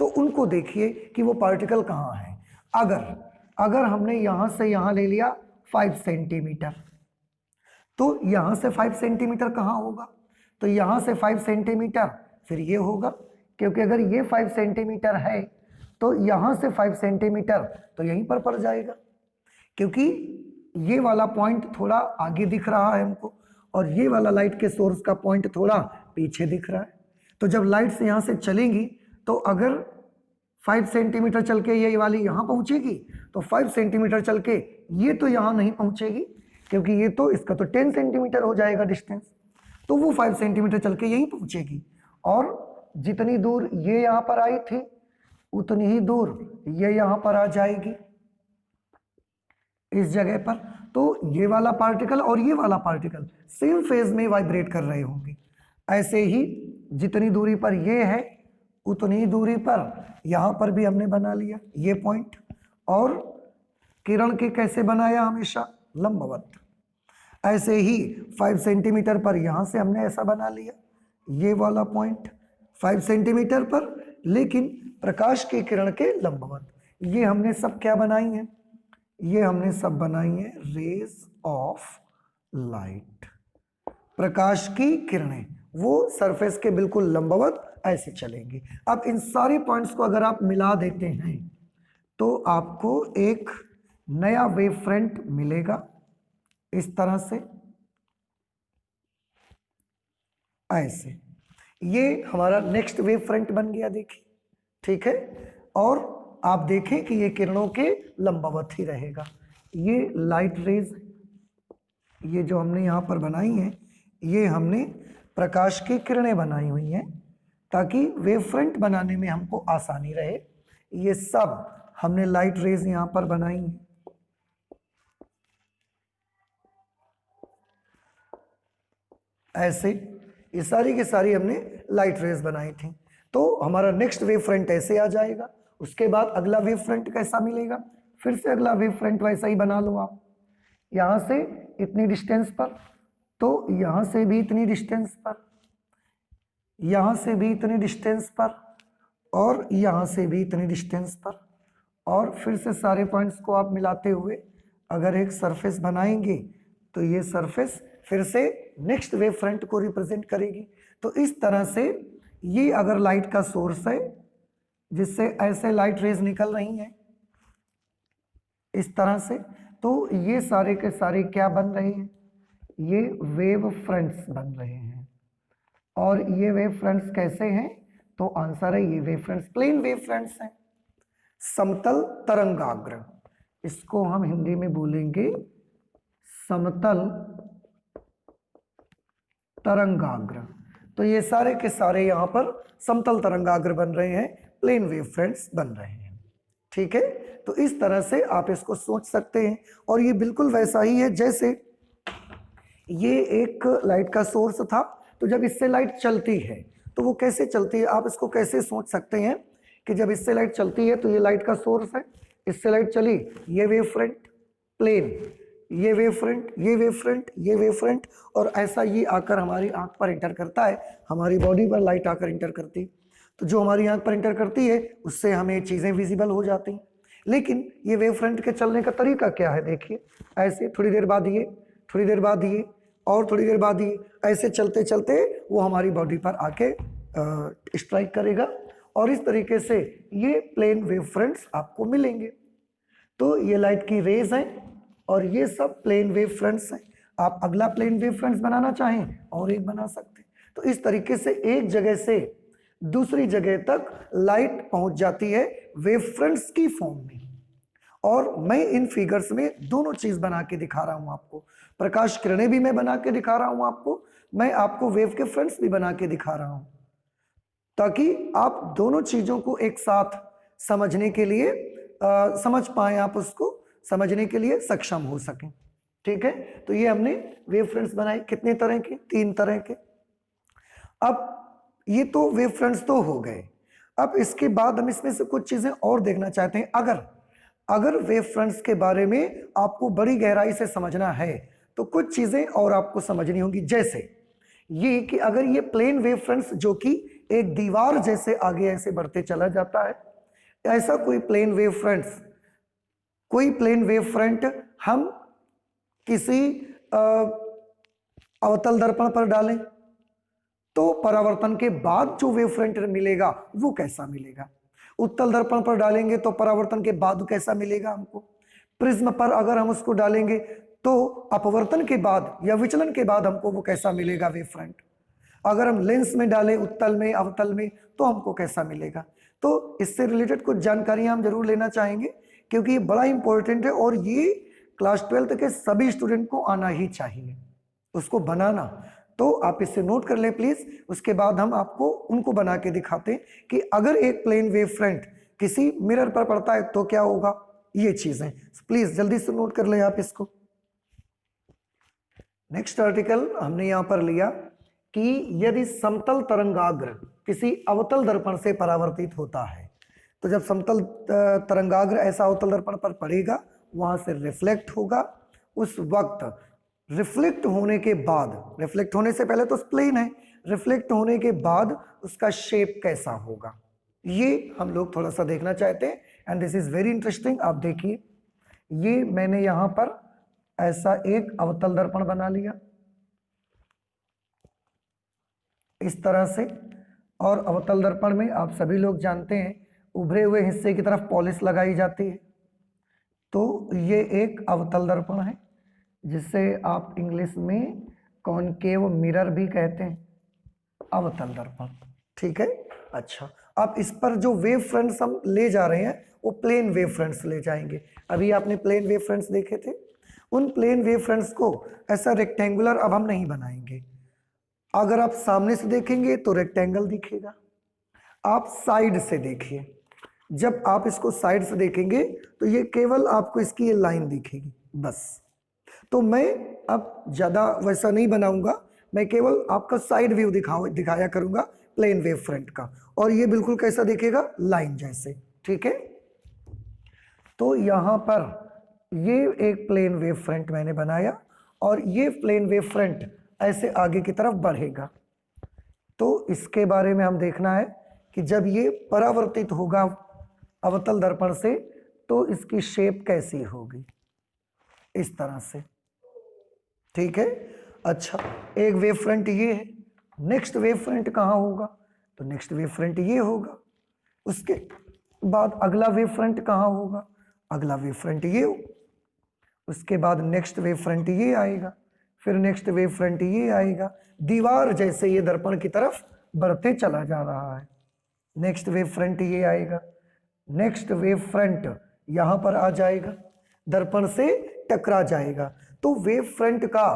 तो उनको देखिए कि वो पार्टिकल कहाँ है। अगर हमने यहां से यहां ले लिया 5 सेंटीमीटर, तो यहां से 5 सेंटीमीटर कहाँ होगा? तो यहां से 5 सेंटीमीटर फिर ये होगा, क्योंकि अगर ये 5 सेंटीमीटर है तो यहां से 5 सेंटीमीटर तो यहीं पर पड़ जाएगा, क्योंकि ये वाला पॉइंट थोड़ा आगे दिख रहा है हमको, और ये वाला लाइट के सोर्स का पॉइंट थोड़ा पीछे दिख रहा है। तो जब लाइट से यहां से चलेंगी तो अगर 5 सेंटीमीटर चल के ये वाली यहां पहुंचेगी, तो 5 सेंटीमीटर चल के ये तो यहां नहीं पहुंचेगी, क्योंकि ये तो इसका तो 10 सेंटीमीटर हो जाएगा डिस्टेंस, तो वो 5 सेंटीमीटर चल के यहीं पहुंचेगी। और जितनी दूर ये यहां पर आई थी उतनी ही दूर ये यहां पर आ जाएगी इस जगह पर। तो ये वाला पार्टिकल और ये वाला पार्टिकल सेम फेज में वाइब्रेट कर रहे होंगे। ऐसे ही जितनी दूरी पर ये है उतनी ही दूरी पर यहां पर भी हमने बना लिया ये पॉइंट। और किरण के कैसे बनाया? हमेशा लंबवत। ऐसे ही 5 सेंटीमीटर पर यहां से हमने ऐसा बना लिया ये वाला पॉइंट 5 सेंटीमीटर पर, लेकिन प्रकाश की किरण के लंबवत। ये हमने सब क्या बनाई है? ये हमने सब बनाई है रेज ऑफ लाइट, प्रकाश की किरणें, वो सरफेस के बिल्कुल लंबवत ऐसे चलेंगी। अब इन सारे पॉइंट्स को अगर आप मिला देते हैं तो आपको एक नया वेव फ्रंट मिलेगा इस तरह से, ऐसे। ये हमारा नेक्स्ट वेव फ्रंट बन गया, देखिए, ठीक है। और आप देखें कि ये किरणों के लंबवत ही रहेगा। ये लाइट रेज, ये जो हमने यहाँ पर बनाई है, ये हमने प्रकाश की किरणें बनाई हुई हैं ताकि वेव फ्रंट बनाने में हमको आसानी रहे। ये सब हमने लाइट रेज यहाँ पर बनाई हैं। ऐसे ये सारी की सारी हमने लाइट रेज बनाई थी। तो हमारा नेक्स्ट वेव फ्रंट ऐसे आ जाएगा। उसके बाद अगला वेव फ्रंट कैसा मिलेगा? फिर से अगला वेव फ्रंट वैसा ही बना लो आप। यहाँ से इतनी डिस्टेंस पर, तो यहाँ से भी इतनी डिस्टेंस पर, यहाँ से भी इतनी डिस्टेंस पर, और यहाँ से भी इतनी डिस्टेंस पर, और फिर से सारे पॉइंट्स को आप मिलाते हुए अगर एक सरफेस बनाएंगे तो ये सरफेस फिर से नेक्स्ट वेव फ्रंट को रिप्रेजेंट करेगी। तो इस तरह से ये अगर लाइट का सोर्स है जिससे ऐसे लाइट रेज निकल रही हैं इस तरह से, तो ये सारे के सारे क्या बन रहे हैं? ये वेव फ्रंट्स बन रहे हैं। और ये वेव फ्रंट्स कैसे हैं? तो आंसर है ये wave fronts plane wave fronts हैं। समतल तरंगाग्र, इसको हम हिंदी में बोलेंगे समतल तरंगाग्र। तो ये सारे के सारे यहाँ पर समतल तरंगाग्र बन रहे हैं, प्लेन वेव फ्रंट्स बन रहे हैं। ठीक है, तो इस तरह से आप इसको सोच सकते हैं। और ये बिल्कुल वैसा ही है जैसे ये एक लाइट का सोर्स था, तो जब इससे लाइट चलती है तो वो कैसे चलती है, आप इसको कैसे सोच सकते हैं कि जब इससे लाइट चलती है तो ये लाइट का सोर्स है, इससे लाइट चली, ये वेव फ्रंट प्लेन, ये वेव फ्रंट, ये वेव फ्रंट, ये वेव फ्रंट, और ऐसा ये आकर हमारी आंख पर इंटर करता है, हमारी बॉडी पर लाइट आकर इंटर करती है। तो जो हमारी आंख पर इंटर करती है उससे हमें चीज़ें विजिबल हो जाती हैं। लेकिन ये वेव फ्रंट के चलने का तरीका क्या है, देखिए ऐसे थोड़ी देर बाद ये, थोड़ी देर बाद ये, और थोड़ी देर बाद ये, ऐसे चलते चलते वो हमारी बॉडी पर आके स्ट्राइक करेगा, और इस तरीके से ये प्लेन वेव फ्रंट्स आपको मिलेंगे। तो ये लाइट की रेज हैं और ये सब प्लेन वेव फ्रंट्स हैं। आप अगला प्लेन वेव फ्रंट्स बनाना चाहें और एक बना सकते हैं। तो इस तरीके से एक जगह से दूसरी जगह तक लाइट पहुंच जाती है वेव फ्रंट्स की फॉर्म में। और मैं इन फिगर्स में दोनों चीज बना के दिखा रहा हूं आपको, प्रकाश किरणें भी मैं बना के दिखा रहा हूं आपको, मैं आपको वेव के फ्रंट्स भी बना के दिखा रहा हूं, ताकि आप दोनों चीजों को एक साथ समझने के लिए समझ पाए, आप उसको समझने के लिए सक्षम हो सकें। ठीक है, तो ये हमने वेव फ्रंट्स बनाए, कितने तरह के, 3 तरह के। अब ये तो वेव फ्रंट्स तो हो गए। अब इसके बाद हम इसमें से कुछ चीजें और देखना चाहते हैं। अगर वेव फ्रंट्स के बारे में आपको बड़ी गहराई से समझना है तो कुछ चीजें और आपको समझनी होंगी, जैसे ये कि अगर ये प्लेन वेव फ्रंट्स जो कि एक दीवार जैसे आगे ऐसे बढ़ते चला जाता है, ऐसा कोई प्लेन वेव फ्रंट हम किसी अवतल दर्पण पर डालें तो परावर्तन के बाद जो वेव फ्रंट मिलेगा वो कैसा मिलेगा। उत्तल दर्पण पर डालेंगे तो परावर्तन के बाद कैसा मिलेगा हमको। प्रिज्म पर अगर हम उसको डालेंगे तो अपवर्तन के बाद या विचलन के बाद हमको वो कैसा मिलेगा वेव फ्रंट। अगर हम लेंस में डालें उत्तल में अवतल में तो हमको कैसा मिलेगा। तो इससे रिलेटेड कुछ जानकारियां हम जरूर लेना चाहेंगे, क्योंकि ये बड़ा इंपॉर्टेंट है और ये क्लास 12th के सभी स्टूडेंट को आना ही चाहिए उसको बनाना। तो आप इससे नोट कर लें प्लीज। उसके बाद हम आपको उनको बना के दिखाते हैं कि अगर एक प्लेन वेव फ्रंट किसी मिरर पर पड़ता है तो क्या होगा, ये चीजें प्लीज जल्दी से नोट कर लें आप इसको। नेक्स्ट आर्टिकल हमने यहां पर लिया कि यदि समतल तरंगाग्र किसी अवतल दर्पण से परावर्तित होता है, तो जब समतल तरंगाग्र ऐसा अवतल दर्पण पर पड़ेगा वहां से रिफ्लेक्ट होगा, उस वक्त रिफ्लेक्ट होने के बाद, रिफ्लेक्ट होने से पहले तो प्लेन है, रिफ्लेक्ट होने के बाद उसका शेप कैसा होगा, ये हम लोग थोड़ा सा देखना चाहते हैं। And this is very interesting. आप देखिए, ये मैंने यहां पर ऐसा एक अवतल दर्पण बना लिया इस तरह से, और अवतल दर्पण में आप सभी लोग जानते हैं उभरे हुए हिस्से की तरफ पॉलिश लगाई जाती है। तो ये एक अवतल दर्पण है जिसे आप इंग्लिश में कॉनकेव मिरर भी कहते हैं, अवतल दर्पण। ठीक है, अच्छा अब इस पर जो वेव फ्रंट्स हम ले जा रहे हैं वो प्लेन वेव फ्रंट्स ले जाएंगे। अभी आपने प्लेन वेव फ्रंट्स देखे थे, उन प्लेन वेव फ्रंट्स को ऐसा रेक्टेंगुलर अब हम नहीं बनाएंगे। अगर आप सामने से देखेंगे तो रेक्टेंगल दिखेगा, आप साइड से देखिए, जब आप इसको साइड से देखेंगे तो ये केवल आपको इसकी ये लाइन दिखेगी बस। तो मैं अब ज़्यादा वैसा नहीं बनाऊंगा, मैं केवल आपका साइड व्यू दिखाया करूंगा प्लेन वेव फ्रंट का, और ये बिल्कुल कैसा दिखेगा, लाइन जैसे। ठीक है, तो यहाँ पर ये एक प्लेन वेव फ्रंट मैंने बनाया और ये प्लेन वेव फ्रंट ऐसे आगे की तरफ बढ़ेगा। तो इसके बारे में हम देखना है कि जब ये परावर्तित होगा अवतल दर्पण से तो इसकी शेप कैसी होगी, इस तरह से। ठीक है, अच्छा एक वेव फ्रंट ये है, नेक्स्ट वेव फ्रंट कहाँ होगा, तो नेक्स्ट वेव फ्रंट ये होगा। उसके बाद अगला वेव फ्रंट कहाँ होगा, अगला वेव फ्रंट ये हो, उसके बाद नेक्स्ट वेव फ्रंट ये आएगा, फिर नेक्स्ट वेव फ्रंट ये आएगा। दीवार जैसे ये दर्पण की तरफ बढ़ते चला जा रहा है, नेक्स्ट वेव फ्रंट ये आएगा, नेक्स्ट वेव फ्रंट यहां पर आ जाएगा, दर्पण से टकरा जाएगा। तो वेव फ्रंट का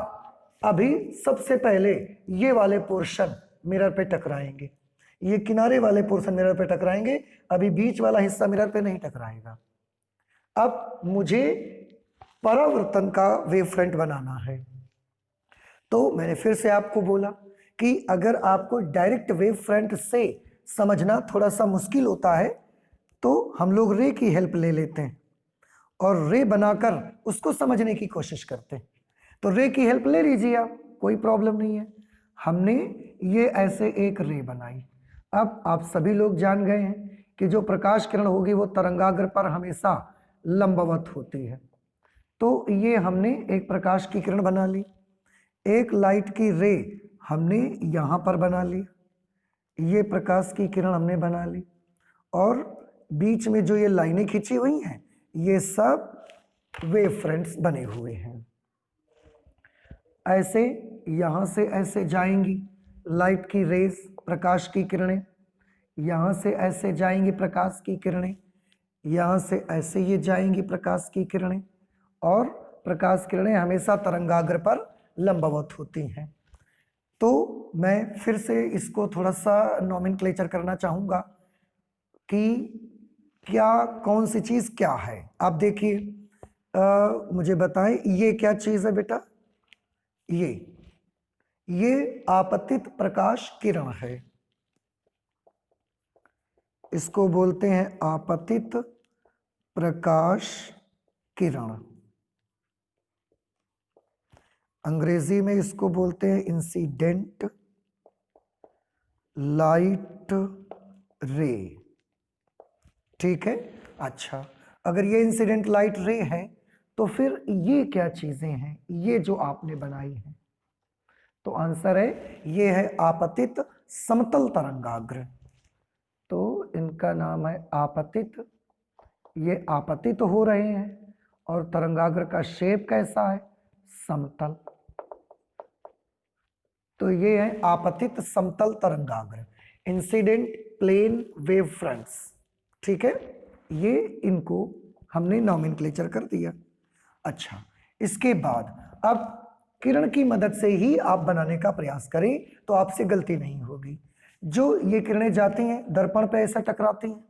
अभी सबसे पहले ये वाले पोर्शन मिरर पे टकराएंगे, ये किनारे वाले पोर्शन मिरर पे टकराएंगे, अभी बीच वाला हिस्सा मिरर पे नहीं टकराएगा। अब मुझे परावर्तन का वेव फ्रंट बनाना है। तो मैंने फिर से आपको बोला कि अगर आपको डायरेक्ट वेव फ्रंट से समझना थोड़ा सा मुश्किल होता है तो हम लोग रे की हेल्प ले लेते हैं और रे बनाकर उसको समझने की कोशिश करते हैं। तो रे की हेल्प ले लीजिए आप, कोई प्रॉब्लम नहीं है। हमने ये ऐसे एक रे बनाई। अब आप सभी लोग जान गए हैं कि जो प्रकाश किरण होगी वो तरंगाग्र पर हमेशा लंबवत होती है। तो ये हमने एक प्रकाश की किरण बना ली, एक लाइट की रे हमने यहाँ पर बना ली, ये प्रकाश की किरण हमने बना ली, और बीच में जो ये लाइनें खींची हुई हैं ये सब वेव फ्रंट्स बने हुए हैं। ऐसे यहाँ से ऐसे जाएंगी लाइट की रेज, प्रकाश की किरणें, यहाँ से ऐसे जाएंगी प्रकाश की किरणें, यहाँ से ऐसे ये जाएंगी प्रकाश की किरणें, और प्रकाश किरणें हमेशा तरंगाग्र पर लंबवत होती हैं। तो मैं फिर से इसको थोड़ा सा नॉमेनक्लेचर करना चाहूँगा कि क्या कौन सी चीज़ क्या है। आप देखिए, मुझे बताएं ये क्या चीज़ है बेटा? ये आपतित प्रकाश किरण है, इसको बोलते हैं आपतित प्रकाश किरण। अंग्रेजी में इसको बोलते हैं इंसिडेंट लाइट रे। ठीक है, अच्छा, अगर ये इंसिडेंट लाइट रे है तो फिर ये क्या चीजें हैं ये जो आपने बनाई हैं? तो आंसर है ये है आपतित समतल तरंगाग्र। तो इनका नाम है आपतित, ये आपतित हो रहे हैं और तरंगाग्र का शेप कैसा है? समतल। तो ये है आपतित समतल तरंगाग्र, इंसिडेंट प्लेन वेव फ्रंट्स। ठीक है, ये इनको हमने नॉमेनक्लेचर कर दिया। अच्छा, इसके बाद अब किरण की मदद से ही आप बनाने का प्रयास करें तो आपसे गलती नहीं होगी। जो ये किरणें जाती हैं दर्पण पे ऐसा टकराती हैं,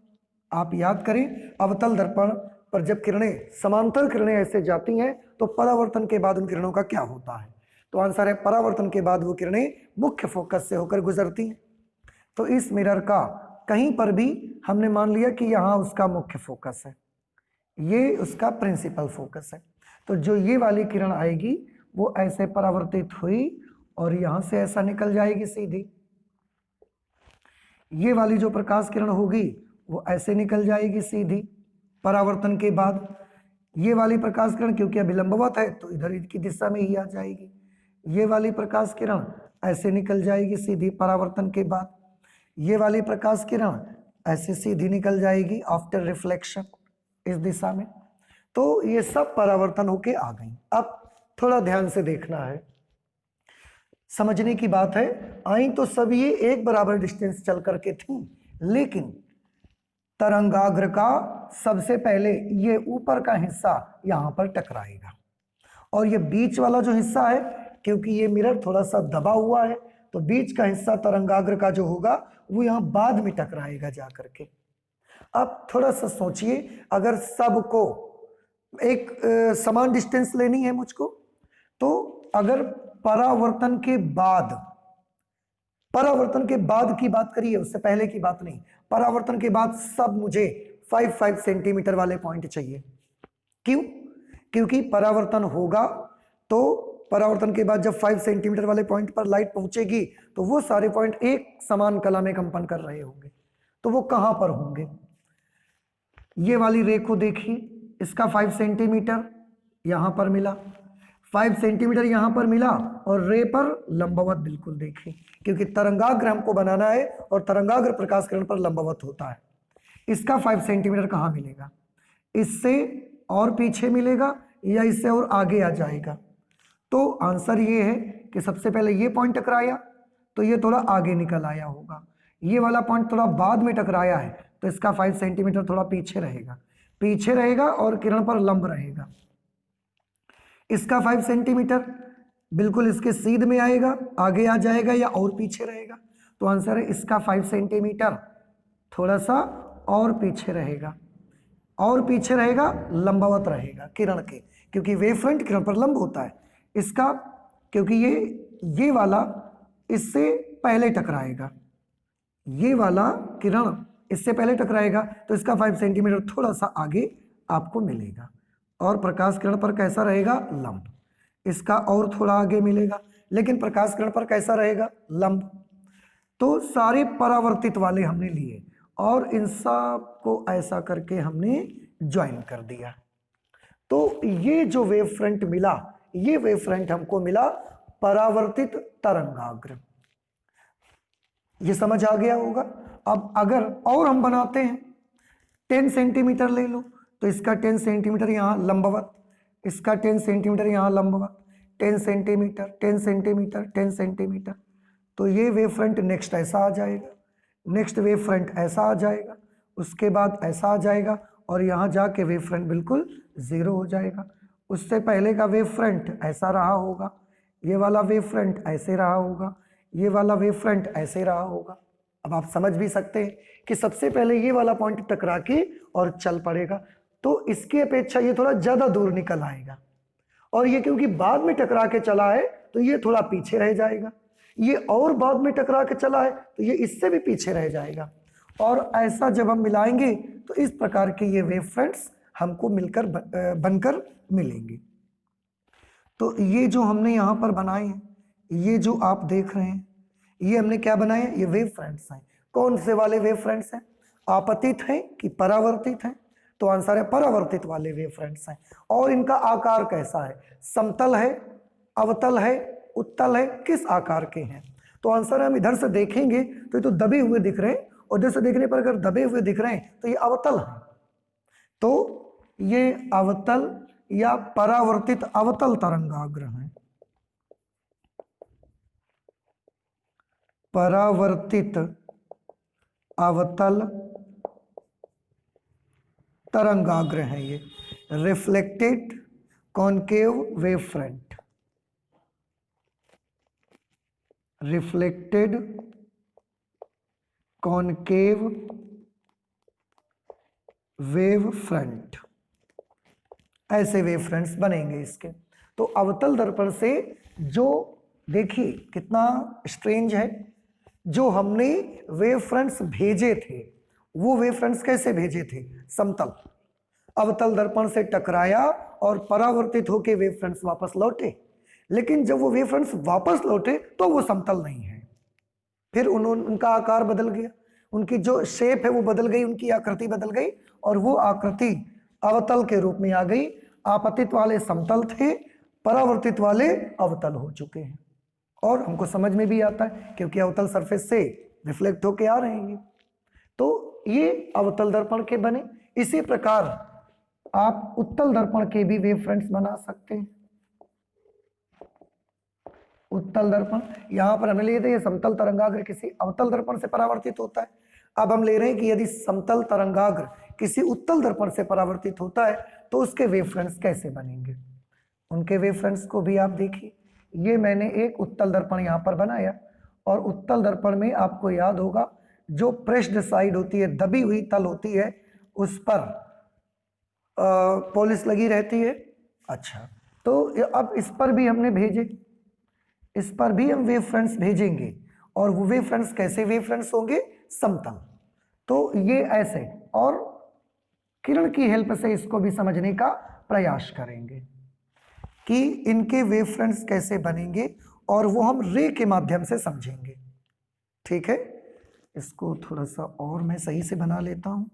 आप याद करें अवतल दर्पण पर जब किरणें समांतर किरणें ऐसे जाती हैं तो परावर्तन के बाद उन किरणों का क्या होता है? तो आंसर है परावर्तन के बाद वो किरणें मुख्य फोकस से होकर गुजरती हैं। तो इस मिरर का कहीं पर भी हमने मान लिया कि यहाँ उसका मुख्य फोकस है, ये उसका प्रिंसिपल फोकस है। तो जो ये वाली किरण आएगी वो ऐसे परावर्तित हुई और यहां से ऐसा निकल जाएगी सीधी। ये वाली जो प्रकाश किरण होगी वो ऐसे निकल जाएगी सीधी परावर्तन के बाद। ये वाली प्रकाश किरण क्योंकि अभी लंबवत है तो इधर की दिशा में ही आ जाएगी। ये वाली प्रकाश किरण ऐसे निकल जाएगी सीधी परावर्तन के बाद। ये वाली प्रकाश किरण ऐसे सीधी निकल जाएगी आफ्टर रिफ्लेक्शन इस दिशा में। तो ये सब परावर्तन होके आ गई। अब थोड़ा ध्यान से देखना है, समझने की बात है। आई तो सब ये एक बराबर डिस्टेंस चल करके थी, लेकिन तरंगाग्र का सबसे पहले ये ऊपर का हिस्सा यहां पर टकराएगा और ये बीच वाला जो हिस्सा है, क्योंकि ये मिरर थोड़ा सा दबा हुआ है तो बीच का हिस्सा तरंगाग्र का जो होगा वो यहां बाद में टकराएगा जा करके। अब थोड़ा सा सोचिए, अगर सबको एक समान डिस्टेंस लेनी है मुझको, तो अगर परावर्तन के बाद की बात करिए, उससे पहले की बात नहीं, परावर्तन के बाद सब मुझे 5-5 सेंटीमीटर वाले पॉइंट चाहिए। क्यों? क्योंकि परावर्तन होगा तो परावर्तन के बाद जब 5 सेंटीमीटर वाले पॉइंट पर लाइट पहुंचेगी तो वो सारे पॉइंट एक समान कला में कंपन कर रहे होंगे। तो वो कहां पर होंगे? ये वाली रे को देखिए, इसका 5 सेंटीमीटर यहां पर मिला, 5 सेंटीमीटर यहां पर मिला और रे पर लंबवत बिल्कुल देखिए, क्योंकि तरंगाग्र हमको बनाना है और तरंगाग्र प्रकाश किरण पर लंबवत होता है। इसका 5 सेंटीमीटर कहां मिलेगा? इससे और पीछे मिलेगा या इससे और आगे आ जाएगा? तो आंसर ये है कि सबसे पहले ये पॉइंट टकराया तो ये थोड़ा आगे निकल आया होगा, ये वाला पॉइंट थोड़ा बाद में टकराया है तो इसका 5 सेंटीमीटर थोड़ा पीछे रहेगा और किरण पर लंब रहेगा। इसका 5 सेंटीमीटर बिल्कुल इसके सीध में आएगा, आगे आ जाएगा या और पीछे रहेगा? तो आंसर है इसका 5 सेंटीमीटर थोड़ा सा और पीछे रहेगा, लंबवत रहेगा किरण के, क्योंकि वेव फ्रंट किरण पर लंब होता है। इसका क्योंकि ये वाला इससे पहले टकराएगा, ये वाला किरण इससे पहले टकराएगा, तो इसका 5 सेंटीमीटर थोड़ा सा आगे आपको मिलेगा और प्रकाश किरण पर कैसा रहेगा? लंब। इसका और थोड़ा आगे मिलेगा, लेकिन प्रकाश किरण पर कैसा रहेगा? लंब। तो सारे परावर्तित वाले हमने लिए और इन सब को ऐसा करके हमने ज्वाइन कर दिया। तो ये जो वेव फ्रंट मिला, ये वेव फ्रंट हमको मिला परावर्तित तरंगाग्र। ये समझ आ गया होगा। अब अगर और हम बनाते हैं, 10 सेंटीमीटर ले लो, तो इसका 10 सेंटीमीटर यहाँ लंबवत, इसका 10 सेंटीमीटर यहाँ लंबवत, 10 सेंटीमीटर 10 सेंटीमीटर 10 सेंटीमीटर। तो ये वेव फ्रंट नेक्स्ट ऐसा आ जाएगा, नेक्स्ट वेव फ्रंट ऐसा आ जाएगा, उसके बाद ऐसा आ जाएगा और यहाँ जाके वेव फ्रंट बिल्कुल ज़ीरो हो जाएगा। उससे पहले का वेव फ्रंट ऐसा रहा होगा, ये वाला वेव फ्रंट ऐसे रहा होगा, ये वाला वेव फ्रंट ऐसे रहा होगा। अब आप समझ भी सकते हैं कि सबसे पहले ये वाला पॉइंट टकरा के और चल पड़ेगा, तो इसकी अपेक्षा ये थोड़ा ज़्यादा दूर निकल आएगा, और ये क्योंकि बाद में टकरा के चला है तो ये थोड़ा पीछे रह जाएगा, ये और बाद में टकरा के चला है तो ये इससे भी पीछे रह जाएगा। और ऐसा जब हम मिलाएंगे तो इस प्रकार के ये वेव फ्रंट्स हमको मिलकर बनकर मिलेंगे। तो ये जो हमने यहाँ पर बनाए हैं, ये जो आप देख रहे हैं, ये हमने क्या बनाए हैं? ये वेव फ्रंट्स हैं। कौन से वाले वेव फ्रंट्स हैं? आपतित हैं कि परावर्तित हैं? तो आंसर है परावर्तित वाले वेव फ्रंट्स हैं। और इनका आकार कैसा है? समतल है, अवतल है, उत्तल है, किस आकार के हैं? तो आंसर है हम इधर से देखेंगे तो ये तो दबे हुए दिख रहे हैं, और इधर से देखने पर अगर दबे हुए दिख रहे हैं तो ये अवतल है। तो ये अवतल या परावर्तित अवतल तरंगाग्र हैं। परावर्तित अवतल तरंगाग्र है ये, reflected concave wave front, reflected concave wave front, ऐसे वेव फ्रंट्स बनेंगे इसके। तो अवतल दर्पण से जो देखिए कितना स्ट्रेंज है, जो हमने वेव फ्रंट्स भेजे थे वो वेव फ्रंट्स कैसे भेजे थे? समतल। अवतल दर्पण से टकराया और परावर्तित होकर वेव फ्रंट्स वापस लौटे, लेकिन जब वो वेव फ्रंट्स वापस लौटे तो वो समतल नहीं है, फिर उनका आकार बदल गया, उनकी जो शेप है वो बदल गई, उनकी आकृति बदल गई और वो आकृति अवतल के रूप में आ गई। आपतित वाले समतल थे, परावर्तित वाले अवतल हो चुके हैं। और हमको समझ में भी आता है क्योंकि अवतल सरफेस से रिफ्लेक्ट होके आ रहे हैं। तो ये अवतल दर्पण के बने। इसी प्रकार आप उत्तल दर्पण के भी वेव फ्रंट्स बना सकते हैं। उत्तल दर्पण यहां पर हमने लिए थे, ये समतल तरंगाग्र किसी अवतल दर्पण से परावर्तित होता है। अब हम ले रहे हैं कि यदि समतल तरंगाग्र किसी उत्तल दर्पण से परावर्तित होता है तो उसके वेव फ्रंट्स कैसे बनेंगे। उनके वेव फ्रंट्स को भी आप देखिए। ये मैंने एक उत्तल दर्पण यहाँ पर बनाया, और उत्तल दर्पण में आपको याद होगा जो प्रेस्ड साइड होती है, दबी हुई तल होती है, उस पर पॉलिश लगी रहती है। अच्छा, तो अब इस पर भी हमने भेजे, इस पर भी हम वेव फ्रंट्स भेजेंगे, और वो वेव फ्रंट्स कैसे वेव फ्रंट्स होंगे? समतल। तो ये ऐसे, और किरण की हेल्प से इसको भी समझने का प्रयास करेंगे कि इनके वेव फ्रंट्स कैसे बनेंगे, और वो हम रे के माध्यम से समझेंगे। ठीक है, इसको थोड़ा सा और मैं सही से बना लेता हूं।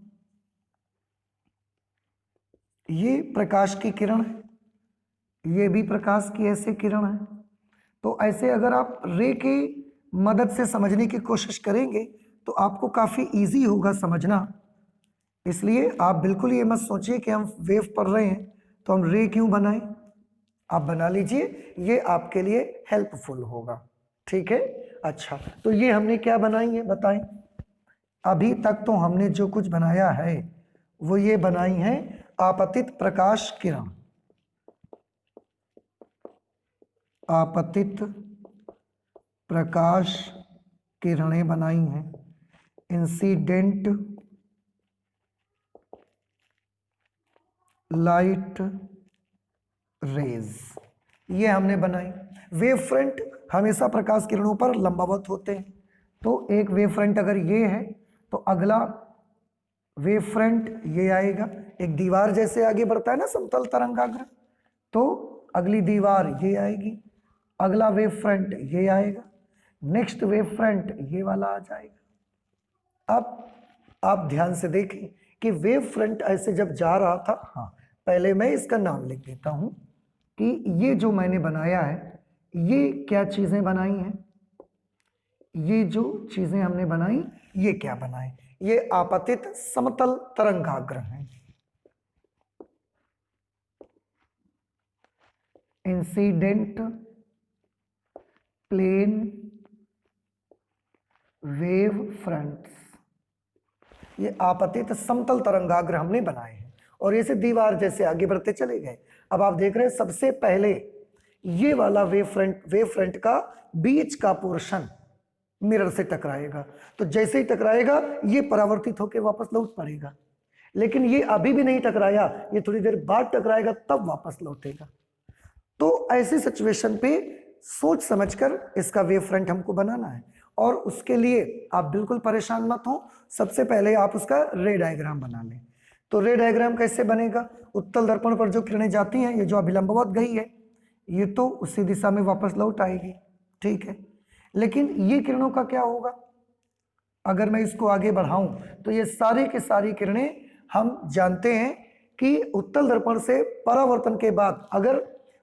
ये प्रकाश की किरण है, ये भी प्रकाश की ऐसे किरण है। तो ऐसे अगर आप रे की मदद से समझने की कोशिश करेंगे तो आपको काफ़ी इजी होगा समझना। इसलिए आप बिल्कुल ये मत सोचिए कि हम वेव पढ़ रहे हैं तो हम रे क्यों बनाएं। आप बना लीजिए, ये आपके लिए हेल्पफुल होगा। ठीक है, अच्छा, तो ये हमने क्या बनाई है बताएं। अभी तक तो हमने जो कुछ बनाया है वो ये बनाई है आपतित प्रकाश किरण, आपतित प्रकाश किरणें बनाई हैं, इंसिडेंट लाइट रेज, ये हमने बनाई। वेव फ्रंट हमेशा प्रकाश किरणों पर लंबवत होते हैं, तो एक वेव फ्रंट अगर ये है तो अगला वेव फ्रंट ये आएगा, एक दीवार जैसे आगे बढ़ता है ना समतल तरंगाग्र, तो अगली दीवार ये आएगी, अगला वेव फ्रंट ये आएगा, नेक्स्ट वेव फ्रंट ये वाला आ जाएगा। अब आप ध्यान से देखें कि वेव फ्रंट ऐसे जब जा रहा था, हाँ पहले मैं इसका नाम लिख देता हूं कि ये जो मैंने बनाया है ये क्या चीजें बनाई हैं, ये जो चीजें हमने बनाई ये क्या बनाए, ये आपतित समतल तरंगाग्र हैं, इंसिडेंट प्लेन वेव फ्रंट्स, ये आपतित समतल तरंगाग्र हमने बनाए हैं और ऐसे दीवार जैसे आगे बढ़ते चले गए। अब आप देख रहे हैं सबसे पहले ये वाला वेव फ्रंट का बीच का पोर्शन मिरर से टकराएगा, तो जैसे ही टकराएगा ये परावर्तित होकर वापस लौट पड़ेगा, लेकिन ये अभी भी नहीं टकराया, ये थोड़ी देर बाद टकराएगा तब वापस लौटेगा। तो ऐसी सिचुएशन पे सोच समझकर इसका वेव फ्रंट हमको बनाना है और उसके लिए आप बिल्कुल परेशान मत हो, सबसे पहले आप उसका रे डायग्राम बना लें। तो रे डायग्राम कैसे बनेगा, उत्तल दर्पण पर जो किरणें जाती हैं, ये जो अभिलंबवत गई है ये तो उसी दिशा में वापस लौट आएगी, ठीक है, लेकिन ये किरणों का क्या होगा, अगर मैं इसको आगे बढ़ाऊं तो ये सारी की सारी किरणें हम जानते हैं कि उत्तल दर्पण से परावर्तन के बाद अगर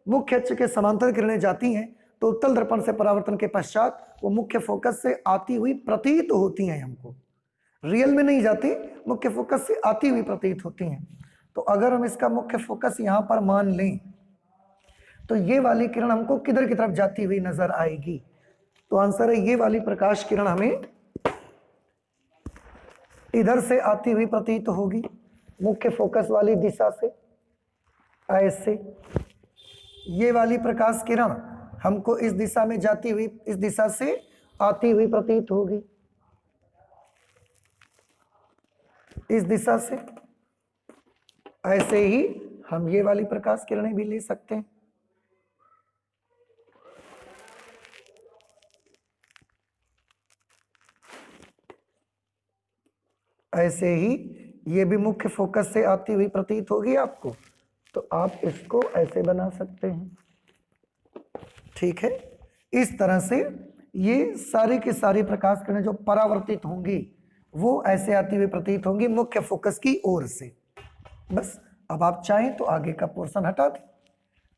मुख्य अक्ष के समांतर किरणें जाती हैं तो उत्तल दर्पण से परावर्तन के पश्चात वो मुख्य फोकस से आती हुई प्रतीत होती हैं, हमको रियल में नहीं जाती, मुख्य फोकस से आती हुई प्रतीत होती हैं। तो अगर हम इसका मुख्य फोकस यहां पर मान लें तो ये वाली किरण हमको किधर की तरफ जाती हुई नजर आएगी, तो आंसर है ये वाली प्रकाश किरण हमें इधर से आती हुई प्रतीत होगी, मुख्य फोकस वाली दिशा से ऐसे। ये वाली प्रकाश किरण हमको इस दिशा में जाती हुई, इस दिशा से आती हुई प्रतीत होगी, इस दिशा से। ऐसे ही हम ये वाली प्रकाश किरणें भी ले सकते हैं, ऐसे ही ये भी मुख्य फोकस से आती हुई प्रतीत होगी आपको, तो आप इसको ऐसे बना सकते हैं, ठीक है। इस तरह से ये सारी की सारी प्रकाश किरणें जो परावर्तित होंगी वो ऐसे आती हुई प्रतीत होंगी मुख्य फोकस की ओर से। बस अब आप चाहें तो आगे का पोर्शन हटा दें।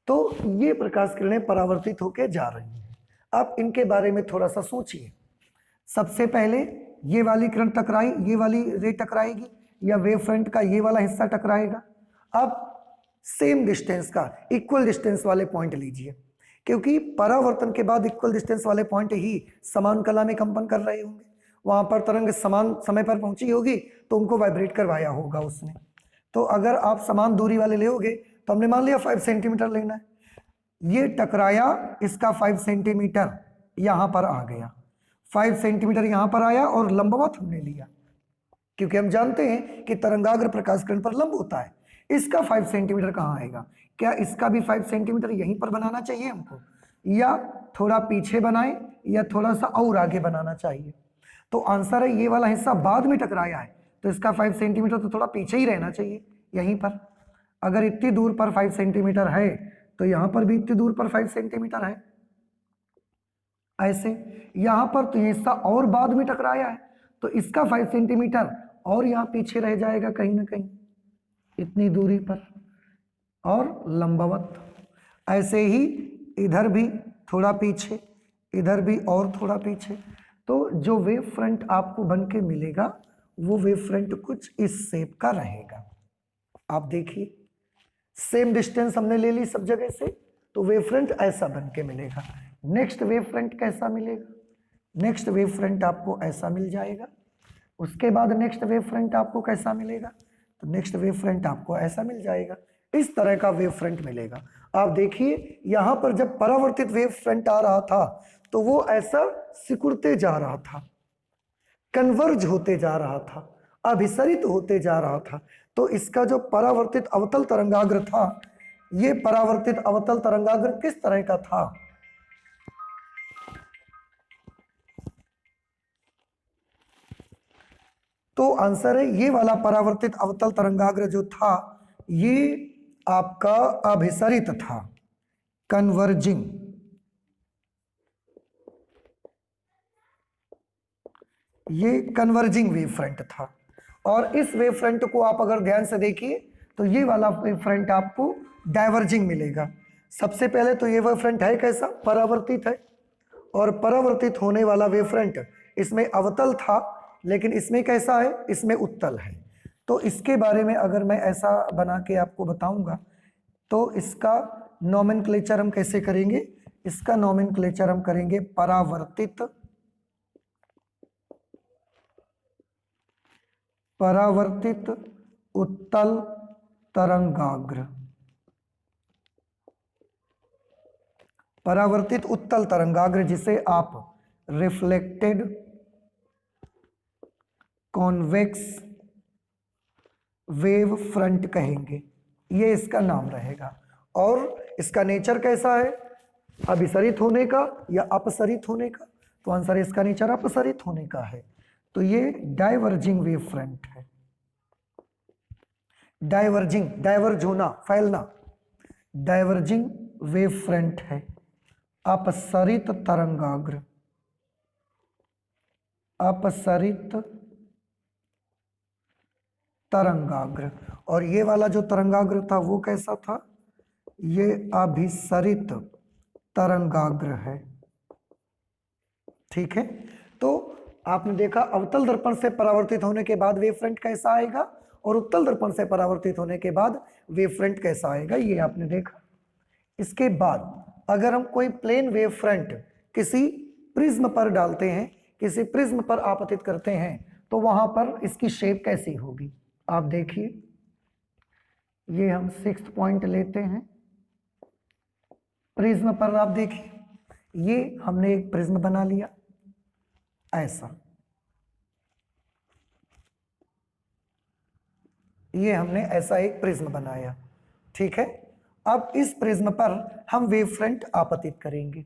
तो ये प्रकाश किरणें परावर्तित होकर जा रही हैं। अब इनके बारे में थोड़ा सा सोचिए। सबसे पहले ये वाली किरण टकराई, ये वाली रे टकराएगी या वेव फ्रंट का ये वाला हिस्सा टकराएगा। अब सेम डिस्टेंस का इक्वल डिस्टेंस वाले पॉइंट लीजिए, क्योंकि परावर्तन के बाद इक्वल डिस्टेंस वाले पॉइंट ही समान कला में कंपन कर रहे होंगे। वहां पर तरंग समान समय पर पहुंची होगी तो उनको वाइब्रेट करवाया होगा उसने। तो अगर आप समान दूरी वाले लेोगे तो हमने मान लिया 5 सेंटीमीटर लेना है, ये टकराया, इसका 5 सेंटीमीटर यहां पर आ गया, 5 सेंटीमीटर यहां पर आया और लंबवत हमने लिया, क्योंकि हम जानते हैं कि तरंगाग्र प्रकाश किरण पर लंब होता है। इसका 5 सेंटीमीटर कहाँ आएगा, क्या इसका भी 5 सेंटीमीटर यहीं पर बनाना चाहिए हमको, या थोड़ा पीछे बनाए या थोड़ा सा और आगे बनाना चाहिए। तो आंसर है ये वाला हिस्सा बाद में टकराया है तो इसका 5 सेंटीमीटर तो थोड़ा पीछे ही रहना चाहिए यहीं पर। अगर इतनी दूर पर 5 सेंटीमीटर है तो यहां पर भी इतनी दूर पर 5 सेंटीमीटर है। ऐसे यहां पर तो ये हिस्सा और बाद में टकराया है तो इसका 5 सेंटीमीटर और यहां पीछे रह जाएगा कहीं ना कहीं इतनी दूरी पर और लंबवत। ऐसे ही इधर भी थोड़ा पीछे, इधर भी और थोड़ा पीछे। तो जो वेव फ्रंट आपको बन के मिलेगा वो वेव फ्रंट कुछ इस शेप का रहेगा। आप देखिए सेम डिस्टेंस हमने ले ली सब जगह से, तो वेव फ्रंट ऐसा बन के मिलेगा। नेक्स्ट वेव फ्रंट कैसा मिलेगा, नेक्स्ट वेव फ्रंट आपको ऐसा मिल जाएगा। उसके बाद नेक्स्ट वेव फ्रंट आपको कैसा मिलेगा, तो नेक्स्ट वेव फ्रंट आपको ऐसा मिल जाएगा, इस तरह का वेव फ्रंट मिलेगा। आप देखिए यहां पर जब परावर्तित वेव फ्रंट आ रहा था तो वो ऐसा सिकुड़ते जा रहा था, कन्वर्ज होते जा रहा था, अभिसरित होते जा रहा था। तो इसका जो परावर्तित अवतल तरंगाग्र था, ये परावर्तित अवतल तरंगाग्र किस तरह का था, तो आंसर है ये वाला परावर्तित अवतल तरंगाग्र जो था ये आपका अभिसरित था, कन्वर्जिंग। ये कन्वर्जिंग वेव फ्रंट था। और इस वेव फ्रंट को आप अगर ध्यान से देखिए तो ये वाला वेव फ्रंट आपको डाइवर्जिंग मिलेगा। सबसे पहले तो ये वेव फ्रंट है कैसा, परावर्तित है, और परावर्तित होने वाला वेव फ्रंट इसमें अवतल था, लेकिन इसमें कैसा है, इसमें उत्तल है। तो इसके बारे में अगर मैं ऐसा बना के आपको बताऊंगा तो इसका नोमेनक्लेचर हम कैसे करेंगे, इसका नोमेनक्लेचर हम करेंगे परावर्तित, परावर्तित उत्तल तरंगाग्र, परावर्तित उत्तल तरंगाग्र जिसे आप रिफ्लेक्टेड कॉन्वेक्स वेव फ्रंट कहेंगे, ये इसका नाम रहेगा। और इसका नेचर कैसा है, अभिसरित होने का या अपसरित होने का, तो आंसर इसका नेचर अपसरित होने का है। तो ये डाइवर्जिंग वेव फ्रंट है। डाइवर्जिंग, डाइवर्ज होना, फैलना, डाइवर्जिंग वेव फ्रंट है, अपसरित तरंगाग्र, अपसरित तरंगाग्र। और ये वाला जो तरंगाग्र था वो कैसा था, ये अभिसरित तरंगाग्र है। ठीक है, तो आपने देखा अवतल दर्पण से परावर्तित होने के बाद वेव फ्रंट कैसा आएगा और उत्तल दर्पण से परावर्तित होने के बाद वेव फ्रंट कैसा आएगा, ये आपने देखा। इसके बाद अगर हम कोई प्लेन वेव फ्रंट किसी प्रिज्म पर डालते हैं, किसी प्रिज्म पर आपतित करते हैं, तो वहां पर इसकी शेप कैसी होगी, आप देखिए। ये हम 6th पॉइंट लेते हैं, प्रिज्म पर आप देखिए, ये हमने एक प्रिज्म बना लिया ऐसा, ये हमने ऐसा एक प्रिज्म बनाया। ठीक है, अब इस प्रिज्म पर हम वेव फ्रंट आपतित करेंगे,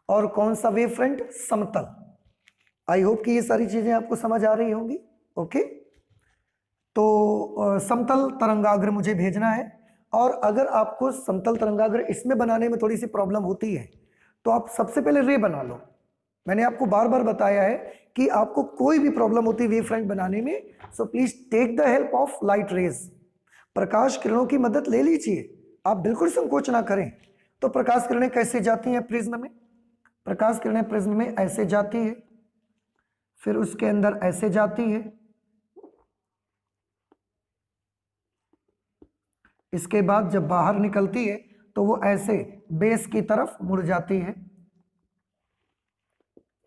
और कौन सा वेव फ्रंट, समतल। आई होप कि ये सारी चीजें आपको समझ आ रही होंगी। ओके, तो समतल तरंगाग्र मुझे भेजना है, और अगर आपको समतल तरंगाग्र इसमें बनाने में थोड़ी सी प्रॉब्लम होती है तो आप सबसे पहले रे बना लो। मैंने आपको बार बार बताया है कि आपको कोई भी प्रॉब्लम होती है वेव फ्रंट बनाने में, so please take the help of light rays, प्रकाश किरणों की मदद ले लीजिए, आप बिल्कुल संकोच ना करें। तो प्रकाश किरणें कैसे जाती हैं प्रिज्म में, प्रकाश किरणें प्रिज्म में ऐसे जाती है, फिर उसके अंदर ऐसे जाती है, इसके बाद जब बाहर निकलती है तो वो ऐसे बेस की तरफ मुड़ जाती है।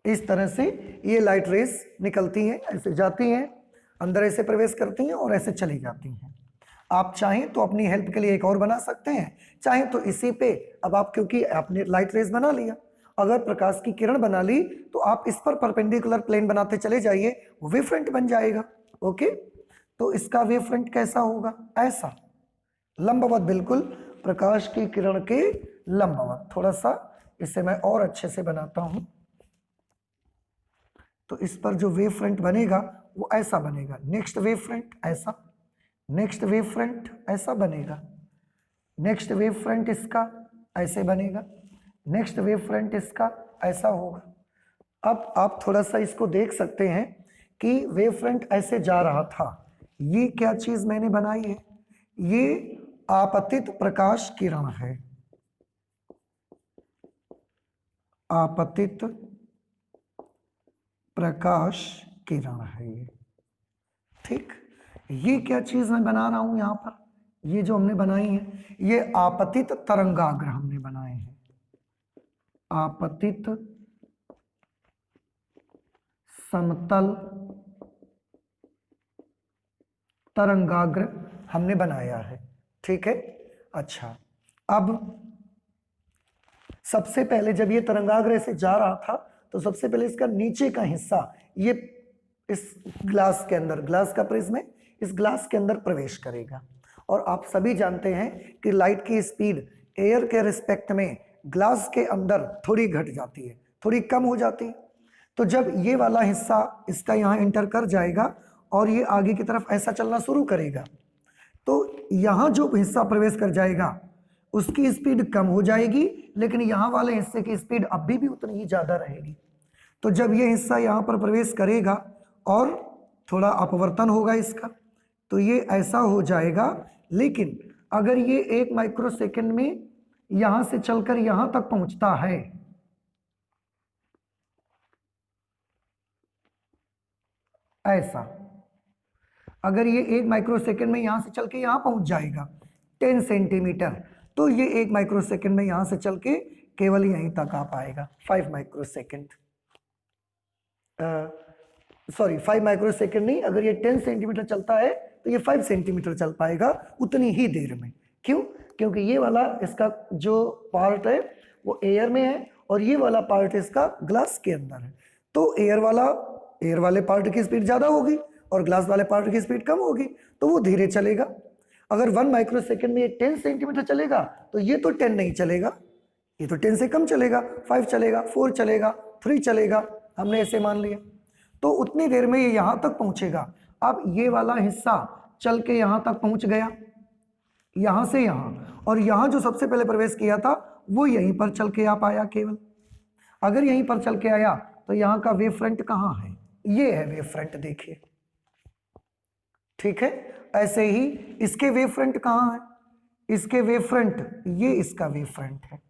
इस तरह से ये लाइट रेस निकलती हैं, ऐसे जाती हैं, अंदर ऐसे प्रवेश करती हैं और ऐसे चली जाती हैं। आप चाहें तो अपनी हेल्प के लिए एक और बना सकते हैं, चाहें तो इसी पे, अब आप क्योंकि आपने लाइट रेस बना लिया, अगर प्रकाश की किरण बना ली तो आप इस पर परपेंडिकुलर प्लेन बनाते चले जाइए, वो वेव फ्रंट बन जाएगा। ओके, तो इसका वेव फ्रंट कैसा होगा, ऐसा लंबवत, बिल्कुल प्रकाश की किरण के लंबवत। थोड़ा सा इसे मैं और अच्छे से बनाता हूं, तो इस पर जो वेव फ्रंट बनेगा वो ऐसा बनेगा, नेक्स्ट वेव फ्रंट ऐसा, नेक्स्ट वेव फ्रंट ऐसा बनेगा, नेक्स्ट वेव फ्रंट इसका ऐसे बनेगा, नेक्स्ट वेव फ्रंट इसका ऐसा होगा। अब आप थोड़ा सा इसको देख सकते हैं कि वेव फ्रंट ऐसे जा रहा था, ये क्या चीज मैंने बनाई है, ये आपतित प्रकाश किरण है, आपतित प्रकाश किरण है ये। ठीक, ये क्या चीज मैं बना रहा हूं यहां पर, ये जो हमने बनाई है ये आपतित तरंगाग्र हमने बनाए हैं, आपतित समतल तरंगाग्र हमने बनाया है। ठीक है, अच्छा अब सबसे पहले जब ये तरंगाग्र ऐसे जा रहा था तो सबसे पहले इसका नीचे का हिस्सा ये इस ग्लास के अंदर, ग्लास का प्रिज्म है, इस ग्लास के अंदर प्रवेश करेगा। और आप सभी जानते हैं कि लाइट की स्पीड एयर के रिस्पेक्ट में ग्लास के अंदर थोड़ी घट जाती है, थोड़ी कम हो जाती है। तो जब ये वाला हिस्सा इसका यहाँ एंटर कर जाएगा और ये आगे की तरफ ऐसा चलना शुरू करेगा, तो यहाँ जो हिस्सा प्रवेश कर जाएगा उसकी स्पीड कम हो जाएगी, लेकिन यहाँ वाले हिस्से की स्पीड अभी भी उतनी ही ज़्यादा रहेगी। तो जब ये हिस्सा यहाँ पर प्रवेश करेगा और थोड़ा अपवर्तन होगा इसका, तो ये ऐसा हो जाएगा। लेकिन अगर ये 1 माइक्रोसेकंड में यहाँ से चलकर यहाँ तक पहुँचता है, ऐसा अगर ये 1 माइक्रोसेकंड में यहाँ से चल के यहाँ पहुँच जाएगा 10 सेंटीमीटर, तो ये 1 माइक्रोसेकंड में यहाँ से चल के केवल यहीं तक आ पाएगा 5 माइक्रोसेकंड, सॉरी 5 माइक्रोसेकंड नहीं, अगर ये 10 सेंटीमीटर चलता है तो ये 5 सेंटीमीटर चल पाएगा उतनी ही देर में। क्यों? क्योंकि ये वाला इसका जो पार्ट है वो एयर में है और ये वाला पार्ट इसका ग्लास के अंदर है। तो एयर वाले पार्ट की स्पीड ज़्यादा होगी और ग्लास वाले पार्ट की स्पीड कम होगी, तो वो धीरे चलेगा। अगर 1 माइक्रोसेकंड में ये 10 सेंटीमीटर चलेगा तो ये तो 10 नहीं चलेगा, ये तो 10 से कम चलेगा, 5 चलेगा, 4 चलेगा, 3 चलेगा, हमने ऐसे मान लिया। तो उतनी देर में ये यहाँ तक पहुँचेगा। अब ये वाला हिस्सा चल के यहाँ तक पहुँच गया, यहाँ से यहाँ, और यहाँ जो सबसे पहले प्रवेश किया था वो यहीं पर चल के आ पाया केवल। अगर यहीं पर चल के आया तो यहाँ का वेव फ्रंट कहाँ है? ये है वेव फ्रंट, देखिए। ठीक है, ऐसे ही इसके वेव फ्रंट कहाँ है? इसके वेव फ्रंट, ये इसका वेव फ्रंट है।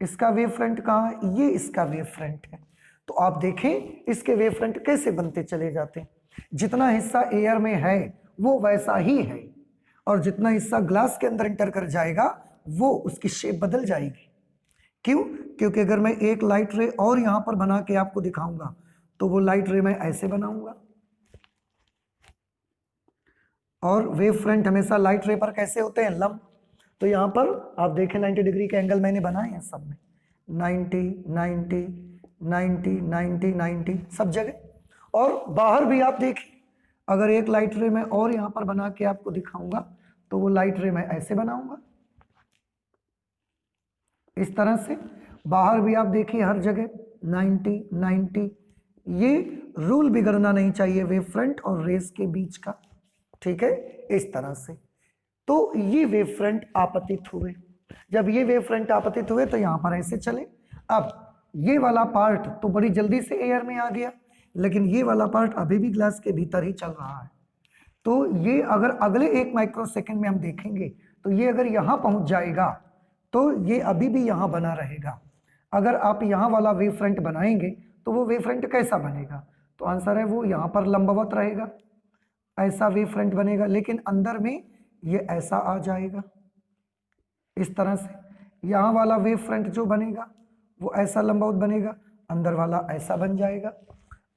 इसका वेव फ्रंट कहाँ है? ये इसका वेव फ्रंट है। तो आप देखें इसके वेव फ्रंट कैसे बनते चले जाते हैं। जितना हिस्सा एयर में है वो वैसा ही है, और जितना हिस्सा ग्लास के अंदर इंटर कर जाएगा वो उसकी शेप बदल जाएगी। क्यों? क्योंकि अगर मैं एक लाइट रे और यहां पर बना के आपको दिखाऊंगा तो वो लाइट रे मैं ऐसे बनाऊंगा, और वेव फ्रंट हमेशा लाइट रे पर कैसे होते हैं? लंब। तो यहाँ पर आप देखें 90 डिग्री के एंगल मैंने बनाए हैं सब में, 90 90 90 90 90 सब जगह। और बाहर भी आप देखिए, अगर एक लाइट रे मैं और यहाँ पर बना के आपको दिखाऊंगा तो वो लाइट रे मैं ऐसे बनाऊंगा, इस तरह से। बाहर भी आप देखिए हर जगह 90 90। ये रूल बिगड़ना नहीं चाहिए वेव फ्रंट और रेस के बीच का। ठीक है, इस तरह से। तो ये वेव फ्रंट आपतित हुए। जब ये वेव फ्रंट आपतित हुए तो यहाँ पर ऐसे चले। अब ये वाला पार्ट तो बड़ी जल्दी से एयर में आ गया, लेकिन ये वाला पार्ट अभी भी ग्लास के भीतर ही चल रहा है। तो ये अगर अगले 1 माइक्रोसेकंड में हम देखेंगे तो ये अगर यहाँ पहुँच जाएगा तो ये अभी भी यहाँ बना रहेगा। अगर आप यहाँ वाला वेव फ्रंट बनाएंगे तो वो वेव फ्रंट कैसा बनेगा? तो आंसर है वो यहाँ पर लंबवत रहेगा, ऐसा वेव फ्रंट बनेगा, लेकिन अंदर में ये ऐसा आ जाएगा इस तरह से। यहाँ वाला वेव फ्रंट जो बनेगा वो ऐसा लंबवत बनेगा, अंदर वाला ऐसा बन जाएगा।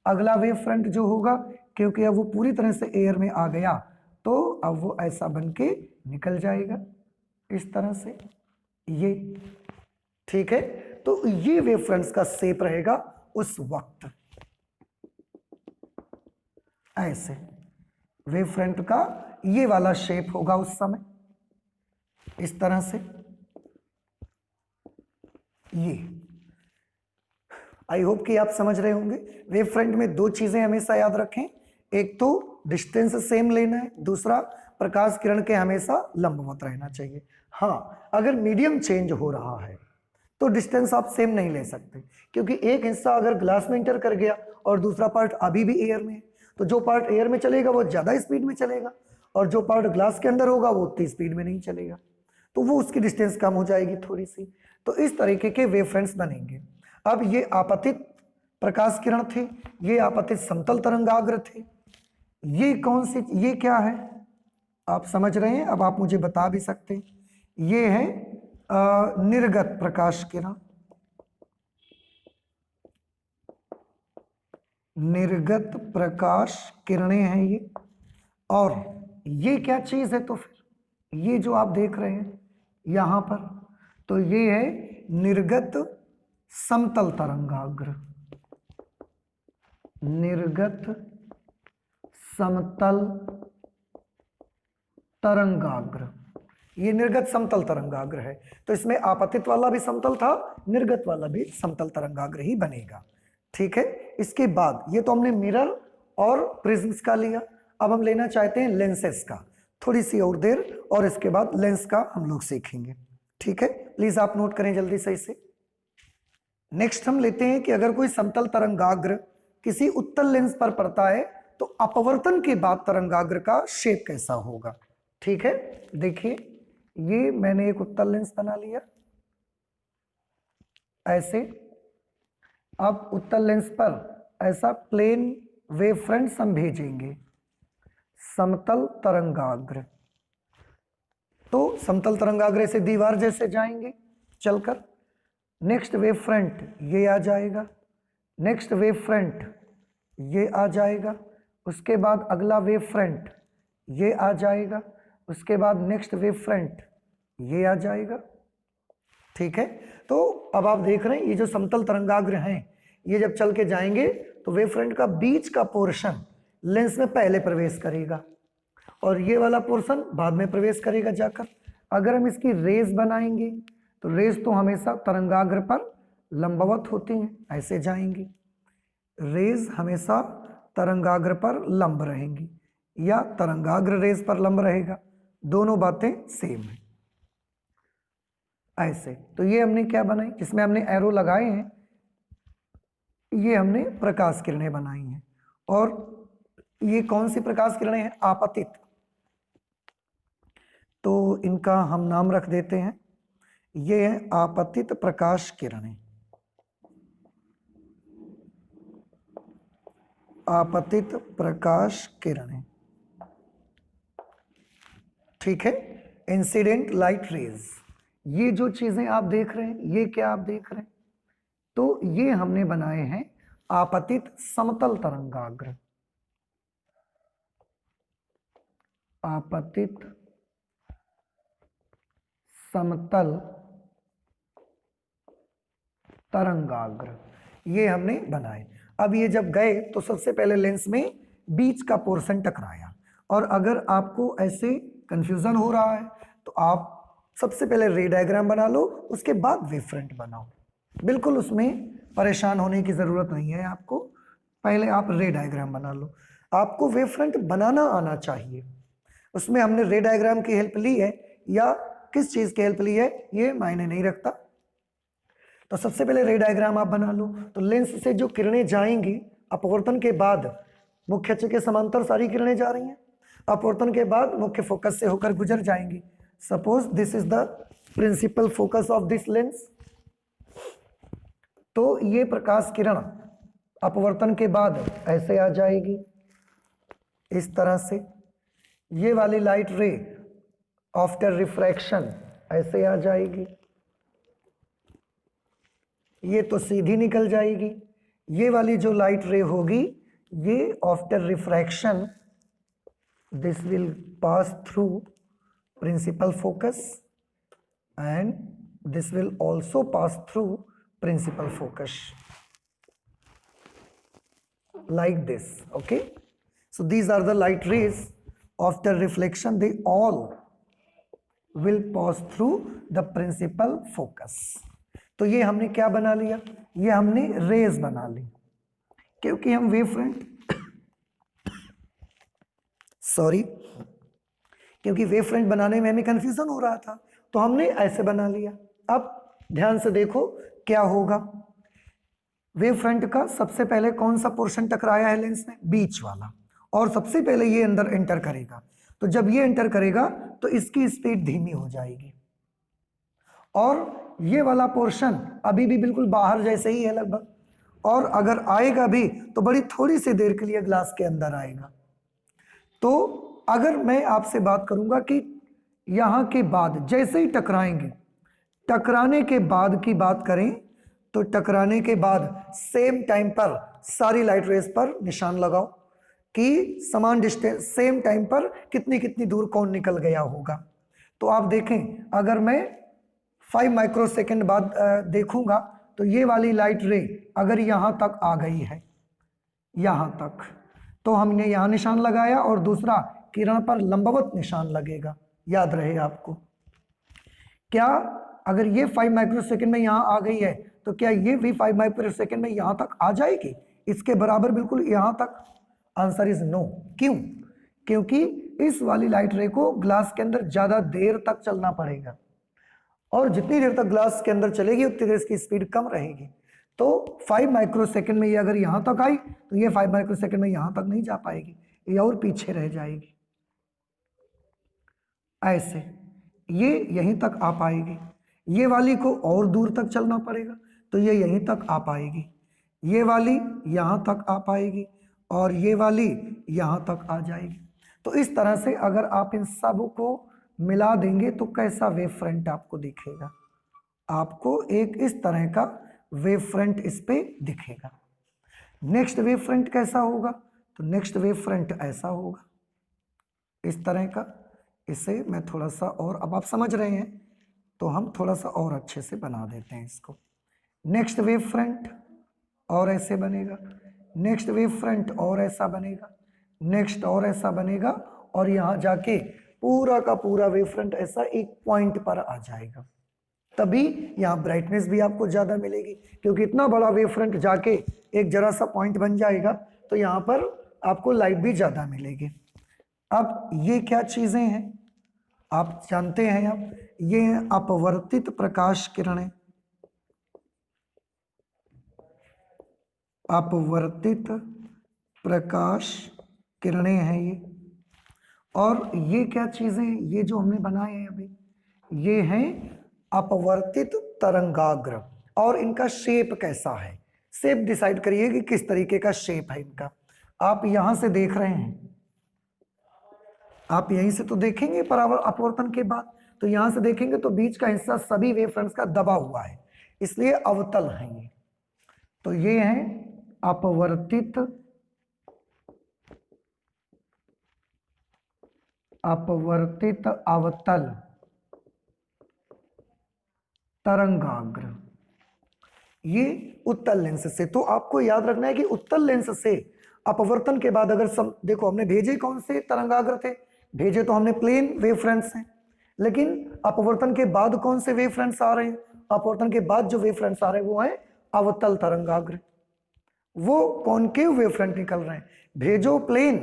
अगला वेव फ्रंट जो होगा, क्योंकि अब वो पूरी तरह से एयर में आ गया, तो अब वो ऐसा बन के निकल जाएगा इस तरह से, ये। ठीक है, तो ये वेव फ्रंट्स का शेप रहेगा उस वक्त ऐसे। वेव फ्रंट का ये वाला शेप होगा उस समय इस तरह से, ये। आई होप कि आप समझ रहे होंगे। वेव फ्रंट में 2 चीजें हमेशा याद रखें, एक तो डिस्टेंस सेम लेना है, दूसरा प्रकाश किरण के हमेशा लंबवत रहना चाहिए। हाँ, अगर मीडियम चेंज हो रहा है तो डिस्टेंस आप सेम नहीं ले सकते, क्योंकि एक हिस्सा अगर ग्लास में इंटर कर गया और दूसरा पार्ट अभी भी एयर में है, तो जो पार्ट एयर में चलेगा वो ज़्यादा स्पीड में चलेगा, और जो पार्ट ग्लास के अंदर होगा वो उतनी स्पीड में नहीं चलेगा, तो वो उसकी डिस्टेंस कम हो जाएगी थोड़ी सी। तो इस तरीके के वेव फ्रंट्स बनेंगे। अब ये आपतित प्रकाश किरण थे, ये आपतित समतल तरंगाग्र थे। ये कौन सी, ये क्या है आप समझ रहे हैं? अब आप मुझे बता भी सकते हैं। ये है निर्गत प्रकाश किरण, निर्गत प्रकाश किरणें हैं ये। और ये क्या चीज है? तो फिर ये जो आप देख रहे हैं यहां पर, तो ये है निर्गत समतल तरंगाग्र। निर्गत समतल तरंगाग्र, ये निर्गत समतल तरंगाग्र है। तो इसमें आपतित वाला भी समतल था, निर्गत वाला भी समतल तरंगाग्र ही बनेगा। ठीक है, इसके बाद ये तो हमने मिरर और प्रिज्म्स का लिया। अब हम लेना चाहते हैं लेंसेस का, थोड़ी सी और देर और इसके बाद लेंस का हम लोग सीखेंगे। ठीक है, प्लीज आप नोट करें जल्दी से इसे। नेक्स्ट हम लेते हैं कि अगर कोई समतल तरंगाग्र किसी उत्तल लेंस पर पड़ता है तो अपवर्तन के बाद तरंगाग्र का शेप कैसा होगा। ठीक है, देखिए ये मैंने एक उत्तल लेंस बना लिया ऐसे। अब उत्तल लेंस पर ऐसा प्लेन वेव फ्रंट हम भेजेंगे, समतल तरंगाग्र। तो समतल तरंगाग्र से दीवार जैसे जाएंगे चलकर। नेक्स्ट वेव फ्रंट ये आ जाएगा, नेक्स्ट वेव फ्रंट ये आ जाएगा, उसके बाद अगला वेव फ्रंट ये आ जाएगा, उसके बाद नेक्स्ट वेव फ्रंट ये आ जाएगा। ठीक है, तो अब आप देख रहे हैं ये जो समतल तरंगाग्र हैं ये जब चल के जाएंगे तो वेव फ्रंट का बीच का पोर्शन लेंस में पहले प्रवेश करेगा और ये वाला पोर्शन बाद में प्रवेश करेगा जाकर। अगर हम इसकी रेज बनाएंगे तो रेज तो हमेशा तरंगाग्र पर लंबवत होती हैं, ऐसे जाएंगी। रेज हमेशा तरंगाग्र पर लंब रहेंगी या तरंगाग्र रेज पर लंब रहेगा, दोनों बातें सेम है ऐसे। तो ये हमने क्या बनाई, जिसमें हमने एरो लगाए हैं, ये हमने प्रकाश किरणें बनाई हैं। और ये कौन सी प्रकाश किरणें हैं? आपतित। तो इनका हम नाम रख देते हैं, ये है आपतित प्रकाश किरणें। आपतित प्रकाश किरणें, ठीक है। इंसिडेंट लाइट रेज, ये जो चीजें आप देख रहे हैं, ये क्या आप देख रहे हैं? तो ये हमने बनाए हैं आपतित समतल तरंगाग्र। आपतित समतल तरंगाग्र ये हमने बनाए। अब ये जब गए तो सबसे पहले लेंस में बीच का पोर्शन टकराया। और अगर आपको ऐसे कंफ्यूजन हो रहा है तो आप सबसे पहले रे डायग्राम बना लो, उसके बाद वेव फ्रंट बनाओ। बिल्कुल उसमें परेशान होने की जरूरत नहीं है आपको, पहले आप रे डायग्राम बना लो। आपको वेव फ्रंट बनाना आना चाहिए। उसमें हमने रे डायग्राम की हेल्प ली है या किस चीज की हेल्प ली है ये मायने नहीं रखता। तो सबसे पहले रे डायग्राम आप बना लो। तो लेंस से जो किरणें जाएंगी अपवर्तन के बाद, मुख्य अक्ष के समांतर सारी किरणें जा रही हैं, अपवर्तन के बाद मुख्य फोकस से होकर गुजर जाएंगी। Suppose this is the principal focus of this lens. तो ये प्रकाश किरण अपवर्तन के बाद ऐसे आ जाएगी इस तरह से। ये वाली लाइट रे आफ्टर रिफ्रैक्शन ऐसे आ जाएगी, ये तो सीधी निकल जाएगी। ये वाली जो लाइट रे होगी ये after refraction this will pass through principal focus and this will also pass through principal focus like this. Okay, so these are the light rays. After reflection they all will pass through the principal focus. तो ये हमने क्या बना लिया, ये हमने रेज बना ली। क्योंकि हम वेव फ्रंट सॉरी क्योंकि वेव फ्रंट बनाने में हमें कंफ्यूजन हो रहा था तो हमने ऐसे बना लिया। अब ध्यान से देखो क्या होगा। वेव फ्रंट का सबसे पहले कौन सा पोर्शन टकराया है लेंस में? बीच वाला। और सबसे पहले ये अंदर एंटर करेगा। तो जब ये एंटर करेगा तो इसकी स्पीड धीमी हो जाएगी और ये वाला पोर्शन अभी भी बिल्कुल बाहर जैसे ही है लगभग, और अगर आएगा भी तो बड़ी थोड़ी सी देर के लिए ग्लास के अंदर आएगा। तो अगर मैं आपसे बात करूंगा कि यहां के बाद जैसे ही टकराएंगे, टकराने के बाद की बात करें तो टकराने के बाद सेम टाइम पर सारी लाइट रेज पर निशान लगाओ। कि समान डिस्टेंस सेम टाइम पर कितनी कितनी दूर कौन निकल गया होगा। तो आप देखें, अगर मैं 5 माइक्रोसेकंड बाद देखूंगा तो ये वाली लाइट रे अगर यहां तक आ गई है, यहां तक, तो हमने यहां निशान लगाया और दूसरा किरण पर लंबवत निशान लगेगा। याद रहे आपको, क्या अगर ये 5 माइक्रोसेकंड में यहां आ गई है तो क्या ये भी 5 माइक्रोसेकंड में यहां तक आ जाएगी, इसके बराबर बिल्कुल यहां तक? Answer is no. क्यों? क्योंकि इस वाली लाइट रे को ग्लास के अंदर ज्यादा देर तक चलना पड़ेगा, और जितनी देर तक ग्लास के अंदर चलेगी उतनी देर इसकी स्पीड कम रहेगी। तो 5 माइक्रोसेकंड में ये अगर यहां तक आई तो ये 5 माइक्रोसेकंड में यहां तक नहीं जा पाएगी, ये और पीछे रह जाएगी। ऐसे ये यहीं तक आ पाएगी, ये वाली को और दूर तक चलना पड़ेगा तो ये यहीं तक आ पाएगी, ये वाली यहां तक आ पाएगी और ये वाली यहां तक आ जाएगी। तो इस तरह से अगर आप इन सब को मिला देंगे तो कैसा वेव फ्रंट आपको दिखेगा? आपको एक इस तरह का वेव फ्रंट इस पे दिखेगा। नेक्स्ट वेव फ्रंट कैसा होगा? तो नेक्स्ट वेव फ्रंट ऐसा होगा, इस तरह का। इसे मैं थोड़ा सा और, अब आप समझ रहे हैं तो हम थोड़ा सा और अच्छे से बना देते हैं इसको। नेक्स्ट वेव फ्रंट और ऐसे बनेगा, नेक्स्ट वेव फ्रंट और ऐसा बनेगा, नेक्स्ट और ऐसा बनेगा, और यहाँ जाके पूरा का पूरा वेव फ्रंट ऐसा एक पॉइंट पर आ जाएगा। तभी यहाँ ब्राइटनेस भी आपको ज़्यादा मिलेगी, क्योंकि इतना बड़ा वेव फ्रंट जाके एक जरा सा पॉइंट बन जाएगा तो यहाँ पर आपको लाइट भी ज़्यादा मिलेगी। अब ये क्या चीज़ें हैं आप जानते हैं? अब ये हैं अपवर्तित प्रकाश किरणें, अपवर्तित प्रकाश किरणें हैं ये। और ये क्या चीजें, ये जो हमने बनाए हैं अभी, ये हैं अपवर्तित तरंगाग्र। और इनका शेप कैसा है? शेप डिसाइड करिए कि किस तरीके का शेप है इनका। आप यहां से देख रहे हैं, आप यहीं से तो देखेंगे अपवर्तन के बाद, तो यहां से देखेंगे तो बीच का हिस्सा सभी वेव फ्रंट्स का दबा हुआ है, इसलिए अवतल है ये। तो ये है अपवर्तित अवतल तरंगाग्र, ये उत्तल लेंस से। तो आपको याद रखना है कि उत्तल लेंस से अपवर्तन के बाद अगर देखो हमने भेजे कौन से तरंगाग्र थे? भेजे तो हमने प्लेन वेव फ्रंट्स हैं, लेकिन अपवर्तन के बाद कौन से वेव फ्रंट्स आ रहे हैं? अपवर्तन के बाद जो वेव फ्रंट्स आ रहे हैं वो है अवतल तरंगाग्र, वो कॉनकेव वेव फ्रंट निकल रहे हैं। भेजो प्लेन,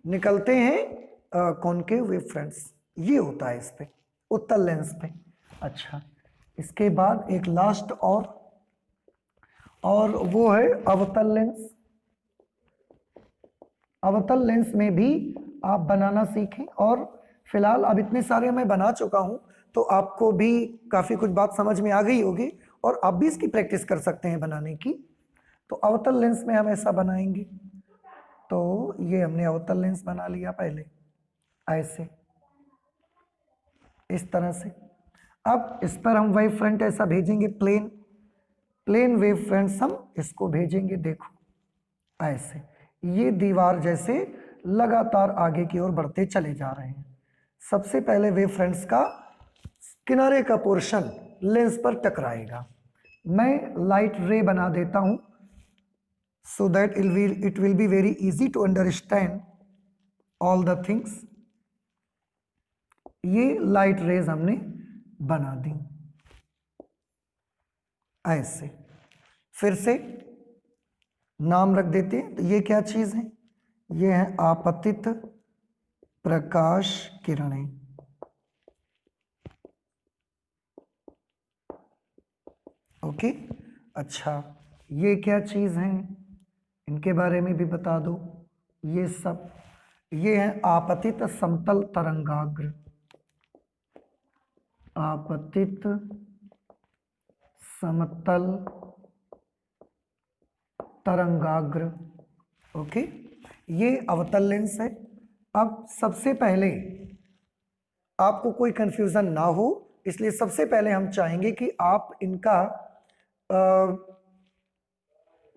निकलते हैं कॉनकेव वेव फ्रंट्स। ये होता है इस पे, उत्तल लेंस पे। अच्छा, इसके बाद एक लास्ट और वो है अवतल लेंस। अवतल लेंस में भी आप बनाना सीखें, और फिलहाल अब इतने सारे मैं बना चुका हूं तो आपको भी काफी कुछ बात समझ में आ गई होगी, और आप भी इसकी प्रैक्टिस कर सकते हैं बनाने की। तो अवतल लेंस में हम ऐसा बनाएंगे, तो ये हमने अवतल लेंस बना लिया पहले ऐसे, इस तरह से। अब इस पर हम वेव फ्रंट ऐसा भेजेंगे, प्लेन वेव फ्रंट्स हम इसको भेजेंगे, देखो ऐसे। ये दीवार जैसे लगातार आगे की ओर बढ़ते चले जा रहे हैं। सबसे पहले वेव फ्रंट्स का किनारे का पोर्शन लेंस पर टकराएगा। मैं लाइट रे बना देता हूं so that it will be very easy to understand all the things। ये लाइट रेज हमने बना दी ऐसे। फिर से नाम रख देते हैं। तो ये क्या चीज है? ये है आपतित प्रकाश किरणें। ओके, अच्छा, ये क्या चीज है? इनके बारे में भी बता दो। ये सब, ये है आपतित समतल तरंगाग्र, आपतित समतल तरंगाग्र। ओके, ये अवतल लेंस है। अब सबसे पहले आपको कोई कंफ्यूजन ना हो, इसलिए सबसे पहले हम चाहेंगे कि आप इनका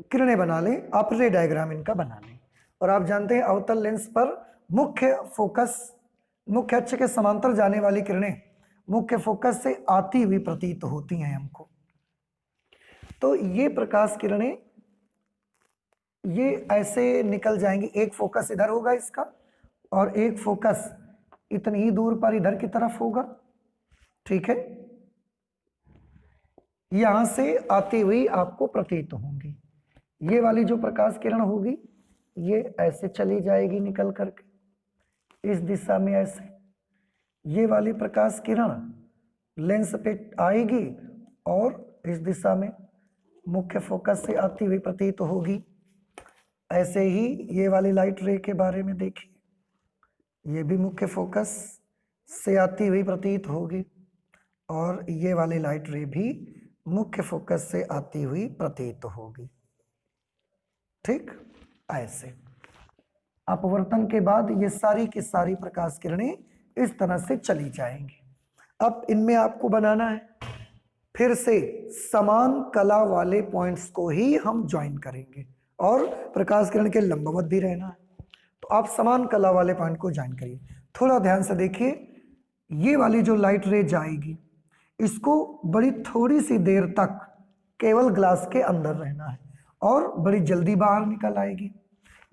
किरणें बना लें, आप रे डायग्राम इनका बना लें। और आप जानते हैं अवतल लेंस पर मुख्य अक्ष के समांतर जाने वाली किरणें मुख्य फोकस से आती हुई प्रतीत होती हैं हमको। तो ये प्रकाश किरणें ये ऐसे निकल जाएंगी, एक फोकस इधर होगा इसका और एक फोकस इतनी ही दूर पर इधर की तरफ होगा, ठीक है। यहां से आती हुई आपको प्रतीत होंगी। ये वाली जो प्रकाश किरण होगी ये ऐसे चली जाएगी निकल करके इस दिशा में ऐसे। ये वाली प्रकाश किरण लेंस पे आएगी और इस दिशा में मुख्य फोकस से आती हुई प्रतीत होगी। ऐसे ही ये वाली लाइट रे के बारे में देखिए, ये भी मुख्य फोकस से आती हुई प्रतीत होगी और ये वाली लाइट रे भी मुख्य फोकस से आती हुई प्रतीत होगी, ठीक। ऐसे अपवर्तन के बाद ये सारी की सारी प्रकाश किरणें इस तरह से चली जाएंगी। अब इनमें आपको बनाना है फिर से समान कला वाले पॉइंट्स को ही हम ज्वाइन करेंगे और प्रकाश किरण के लंबवत भी रहना है। तो आप समान कला वाले पॉइंट को ज्वाइन करिए। थोड़ा ध्यान से देखिए, ये वाली जो लाइट रे जाएगी इसको बड़ी थोड़ी सी देर तक केवल ग्लास के अंदर रहना है और बड़ी जल्दी बाहर निकल आएगी।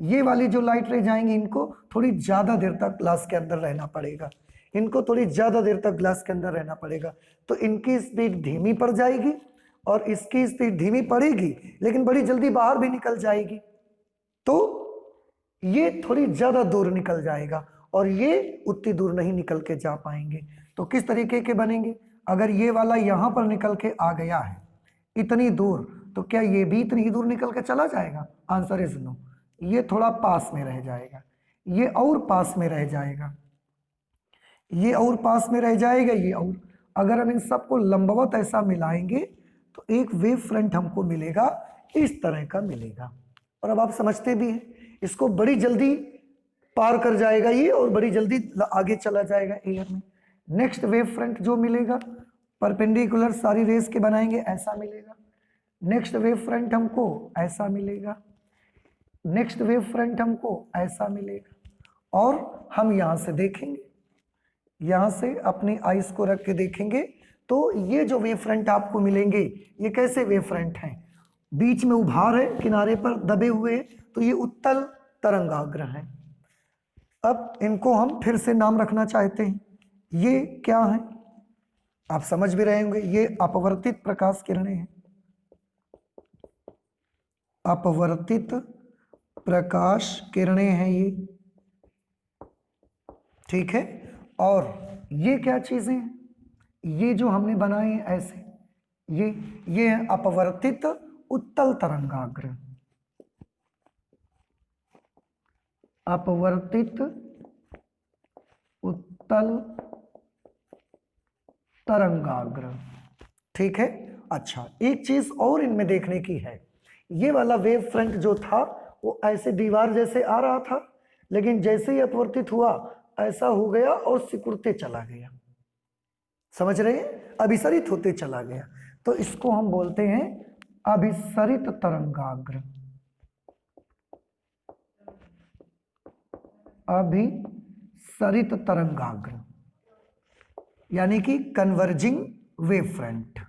ये वाली जो लाइट रे जाएंगी इनको थोड़ी ज़्यादा देर तक ग्लास के अंदर रहना पड़ेगा, इनको थोड़ी ज़्यादा देर तक ग्लास के अंदर रहना पड़ेगा। तो इनकी स्पीड धीमी पड़ जाएगी और इसकी स्पीड धीमी पड़ेगी लेकिन बड़ी जल्दी बाहर भी निकल जाएगी। तो ये थोड़ी ज़्यादा दूर निकल जाएगा और ये उतनी दूर नहीं निकल के जा पाएंगे। तो किस तरीके के बनेंगे, अगर ये वाला यहाँ पर निकल के आ गया है इतनी दूर, तो क्या ये भी इतनी ही दूर निकल के चला जाएगा? Answer is no. ये थोड़ा पास में रह जाएगा, ये और पास में रह जाएगा, ये और पास में रह जाएगा, ये और। अगर हम इन सबको लंबवत ऐसा मिलाएंगे तो एक वेव फ्रंट हमको मिलेगा, इस तरह का मिलेगा। और अब आप समझते भी हैं, इसको बड़ी जल्दी पार कर जाएगा ये और बड़ी जल्दी आगे चला जाएगा एयर में। नेक्स्ट वेव फ्रंट जो मिलेगा परपेंडिकुलर सारी रेस के बनाएंगे, ऐसा मिलेगा। नेक्स्ट वेव फ्रंट हमको ऐसा मिलेगा, नेक्स्ट वेव फ्रंट हमको ऐसा मिलेगा। और हम यहाँ से देखेंगे, यहाँ से अपनी आइस को रख के देखेंगे तो ये जो वेव फ्रंट आपको मिलेंगे ये कैसे वेव फ्रंट हैं? बीच में उभार है, किनारे पर दबे हुए, तो ये उत्तल तरंगाग्र हैं। अब इनको हम फिर से नाम रखना चाहते हैं। ये क्या है आप समझ भी रहे होंगे, ये अपवर्तित प्रकाश किरणें हैं, अपवर्तित प्रकाश किरणें हैं ये, ठीक है। और ये क्या चीजें हैं? ये जो हमने बनाए हैं ऐसे, ये है अपवर्तित उत्तल तरंगाग्र, अपवर्तित उत्तल तरंगाग्र, ठीक है। अच्छा, एक चीज और इनमें देखने की है, ये वाला वेव फ्रंट जो था वो ऐसे दीवार जैसे आ रहा था, लेकिन जैसे ही अपवर्तित हुआ ऐसा हो गया और सिकुड़ते चला गया, समझ रहे हैं, अभिसरित होते चला गया। तो इसको हम बोलते हैं अभिसरित तरंगाग्र, अभिसरित तरंगाग्र, यानी कि converging wave front.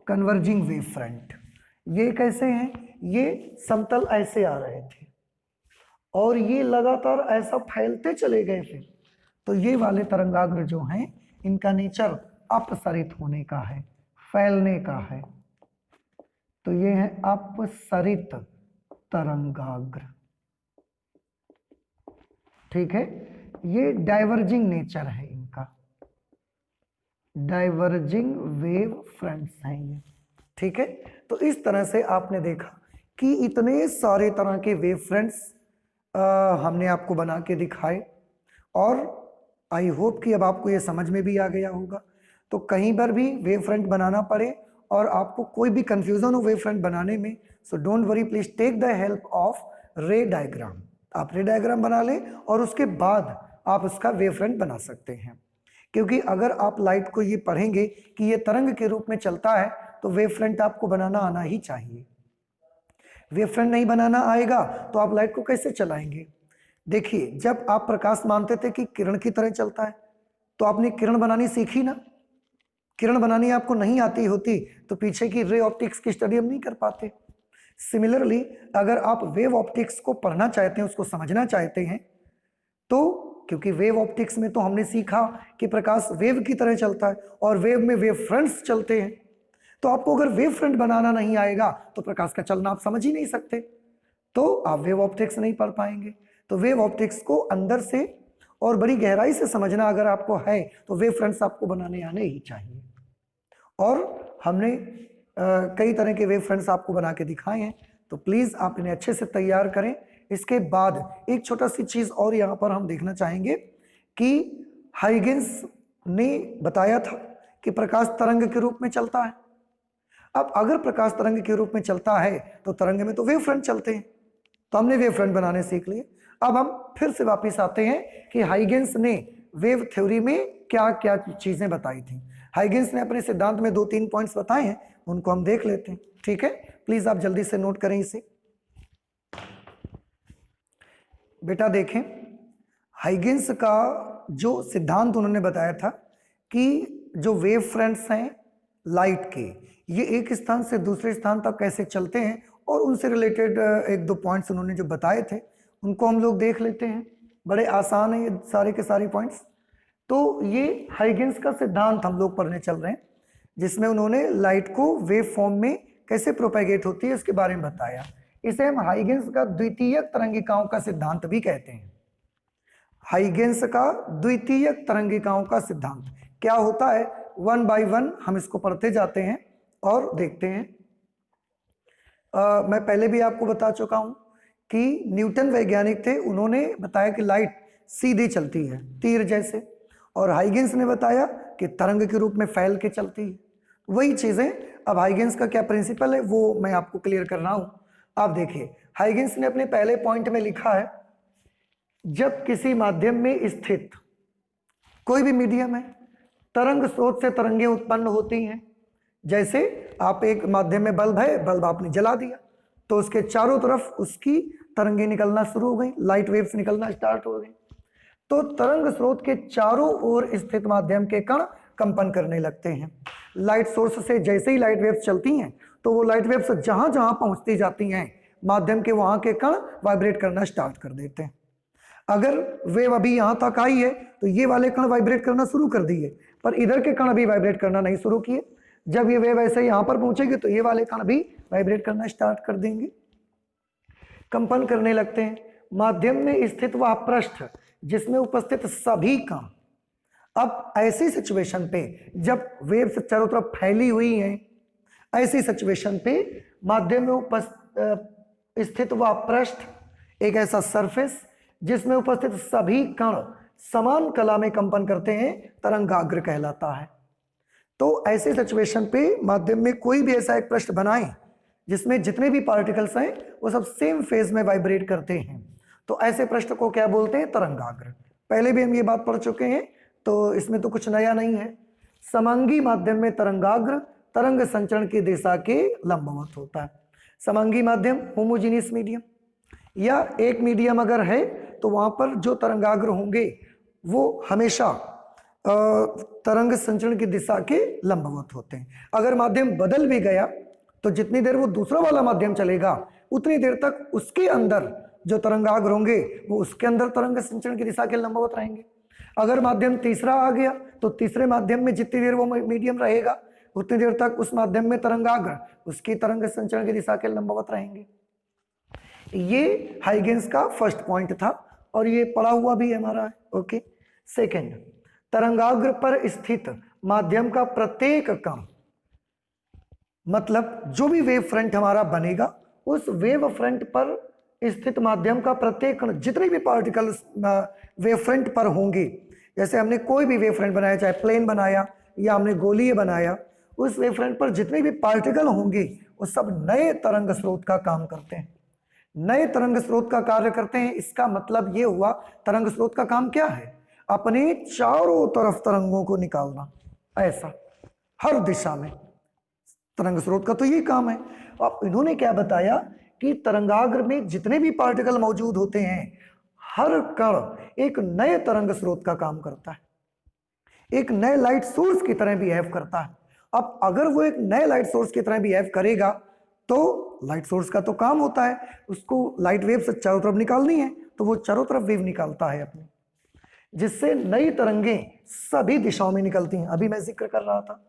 Converging wave front ये कैसे हैं? ये समतल ऐसे आ रहे थे और ये लगातार ऐसा फैलते चले गए फिर। तो ये वाले तरंगाग्र जो हैं इनका नेचर अपसरित होने का है, फैलने का है। तो ये है अपसरित तरंगाग्र, ठीक है। ये डाइवर्जिंग नेचर है इनका, डाइवर्जिंग वेव फ्रंट्स हैं ये, ठीक है। तो इस तरह से आपने देखा कि इतने सारे तरह के वेव फ्रंट्स हमने आपको बना के दिखाए और आई होप कि अब आपको ये समझ में भी आ गया होगा। तो कहीं पर भी वेव फ्रंट बनाना पड़े और आपको कोई भी कंफ्यूजन हो वेव फ्रंट बनाने में, so don't worry, please take the help of ray diagram. आप रे डायग्राम बना लें और उसके बाद आप उसका वेव फ्रंट बना सकते हैं। क्योंकि अगर आप लाइट को ये पढ़ेंगे कि ये तरंग के रूप में चलता है तो वेव फ्रंट आपको बनाना आना ही चाहिए। वेव फ्रंट नहीं बनाना आएगा तो आप लाइट को कैसे चलाएंगे? देखिए, जब आप प्रकाश मानते थे कि किरण की तरह चलता है तो आपने किरण बनानी सीखी ना। किरण बनानी आपको नहीं आती होती तो पीछे की रे ऑप्टिक्स की स्टडी हम नहीं कर पाते। सिमिलरली, अगर आप वेव ऑप्टिक्स को पढ़ना चाहते हैं, उसको समझना चाहते हैं, तो क्योंकि वेव ऑप्टिक्स में तो हमने सीखा कि प्रकाश वेव की तरह चलता है और वेव में वेव फ्रंट्स चलते हैं, तो आपको अगर वेव फ्रंट बनाना नहीं आएगा तो प्रकाश का चलना आप समझ ही नहीं सकते, तो आप वेव ऑप्टिक्स नहीं पढ़ पाएंगे। तो वेव ऑप्टिक्स को अंदर से और बड़ी गहराई से समझना अगर आपको है तो वेव फ्रंट्स आपको बनाने आने ही चाहिए। और हमने कई तरह के वेव फ्रंट्स आपको बना के दिखाए हैं, तो प्लीज आप इन्हें अच्छे से तैयार करें। इसके बाद एक छोटा सी चीज और यहाँ पर हम देखना चाहेंगे कि हाइगेंस ने बताया था कि प्रकाश तरंग के रूप में चलता है। अब अगर प्रकाश तरंग के रूप में चलता है तो तरंग में तो वेव फ्रंट चलते हैं, तो हमने वेव फ्रंट बनाने सीख लिए। अब हम फिर से वापस आते हैं कि हाइगेंस ने वेव थ्योरी में क्या क्या चीजें बताई थी। हाइगेंस ने अपने सिद्धांत में 2-3 पॉइंट्स बताए हैं, उनको हम देख लेते हैं। ठीक है, प्लीज आप जल्दी से नोट करें इसे। बेटा देखें, हाइगेंस का जो सिद्धांत उन्होंने बताया था कि जो वेव फ्रंट्स हैं लाइट के, ये एक स्थान से दूसरे स्थान तक कैसे चलते हैं, और उनसे रिलेटेड 1-2 पॉइंट्स उन्होंने जो बताए थे उनको हम लोग देख लेते हैं। बड़े आसान है ये सारे के सारे पॉइंट्स। तो ये हाइगेंस का सिद्धांत हम लोग पढ़ने चल रहे हैं, जिसमें उन्होंने लाइट को वेव फॉर्म में कैसे प्रोपेगेट होती है इसके बारे में बताया। इसे हम हाइगेंस का द्वितीयक तरंगिकाओं का सिद्धांत भी कहते हैं। हाइगेंस का द्वितीयक तरंगिकाओं का सिद्धांत क्या होता है, 1 बाय 1 हम इसको पढ़ते जाते हैं और देखते हैं। मैं पहले भी आपको बता चुका हूं कि न्यूटन वैज्ञानिक थे, उन्होंने बताया कि लाइट सीधी चलती है तीर जैसे, और हाइगेंस ने बताया कि तरंग के रूप में फैल के चलती है। वही चीजें अब हाइगेंस का क्या प्रिंसिपल है वो मैं आपको क्लियर कर रहा हूं। आप देखिए, हाइगेंस ने अपने पहले पॉइंट में लिखा है, जब किसी माध्यम में स्थित कोई भी मीडियम है, तरंग स्रोत से तरंगें उत्पन्न होती हैं। जैसे आप एक माध्यम में बल्ब है, बल्ब आपने जला दिया तो उसके चारों तरफ उसकी तरंगें निकलना शुरू हो गई, लाइट वेव्स निकलना स्टार्ट हो गई। तो तरंग स्रोत के चारों ओर स्थित माध्यम के कण कंपन करने लगते हैं। लाइट सोर्स से जैसे ही लाइट वेव्स चलती हैं तो वो लाइट वेव्स जहां जहां पहुंचती जाती हैं, माध्यम के वहां के कण वाइब्रेट करना स्टार्ट कर देते हैं। अगर वेव अभी यहां तक आई है तो ये वाले कण वाइब्रेट करना शुरू कर दिए, पर इधर के कण अभी वाइब्रेट करना नहीं शुरू किए। जब ये वेव ऐसे यहां पर पहुंचेगी तो ये वाले कण भी वाइब्रेट करना स्टार्ट कर देंगे, कंपन करने लगते हैं। माध्यम में स्थित वह पृष्ठ जिसमें उपस्थित सभी कण, अब ऐसी सिचुएशन पे जब वेव्स चारों तरफ फैली हुई हैं, ऐसी सिचुएशन पे माध्यम में स्थित वह पृष्ठ, एक ऐसा सरफेस जिसमें उपस्थित सभी कण समान कला में कंपन करते हैं, तरंगाग्र कहलाता है। तो ऐसे सिचुएशन पे माध्यम में कोई भी ऐसा एक पृष्ठ बनाएं जिसमें जितने भी पार्टिकल्स हैं वो सब सेम फेज में वाइब्रेट करते हैं, तो ऐसे पृष्ठ को क्या बोलते हैं, तरंगाग्र। पहले भी हम ये बात पढ़ चुके हैं तो इसमें तो कुछ नया नहीं है। समांगी माध्यम में तरंगाग्र तरंग संचरण की दिशा के लंबवत होता है। समांगी माध्यम होमोजीनियस मीडियम, या एक मीडियम अगर है तो वहां पर जो तरंगाग्र होंगे वो हमेशा तरंग संचरण की दिशा के लंबवत होते हैं। अगर माध्यम बदल भी गया तो जितनी देर वो दूसरा वाला माध्यम चलेगा उतनी देर तक उसके अंदर जो तरंगाग्र होंगे वो उसके अंदर तरंग संचरण की दिशा के लंबवत रहेंगे। अगर माध्यम तीसरा आ गया तो तीसरे माध्यम में जितनी देर वो मीडियम रहेगा उतनी देर तक उस माध्यम में तरंगाग्र उसकी तरंग संचरण की दिशा के लंबवत रहेंगे। ये हाइगेंस का फर्स्ट पॉइंट था और ये पढ़ा हुआ भी है हमारा। ओके, सेकंड, तरंगाग्र पर स्थित माध्यम का प्रत्येक कण, मतलब जो भी वेव फ्रंट हमारा बनेगा उस वेव फ्रंट पर स्थित माध्यम का प्रत्येक कण, जितने भी पार्टिकल्स वेव फ्रंट पर होंगे, जैसे हमने कोई भी वेव फ्रंट बनाया, चाहे प्लेन बनाया या हमने गोलीय बनाया, उस वेव फ्रंट पर जितने भी पार्टिकल होंगे वो सब नए तरंग स्रोत का काम करते हैं, नए तरंग स्रोत का कार्य करते हैं। इसका मतलब ये हुआ, तरंग स्रोत का काम क्या है, अपने चारों तरफ तरंगों को निकालना, ऐसा हर दिशा में तरंग स्रोत का तो ये काम है। अब इन्होंने क्या बताया कि तरंगाग्र में जितने भी पार्टिकल मौजूद होते हैं, हर कण एक नए तरंग स्रोत का काम करता है, एक नए लाइट सोर्स की तरह बिहेव करता है। अब अगर वो एक नए लाइट सोर्स की तरह बिहेव करेगा तो लाइट सोर्स का तो काम होता है उसको लाइट वेव से चारों तरफ निकालनी है, तो वो चारों तरफ वेव निकालता है अपनी, जिससे नई तरंगें सभी दिशाओं में निकलती हैं। अभी मैं जिक्र कर रहा था,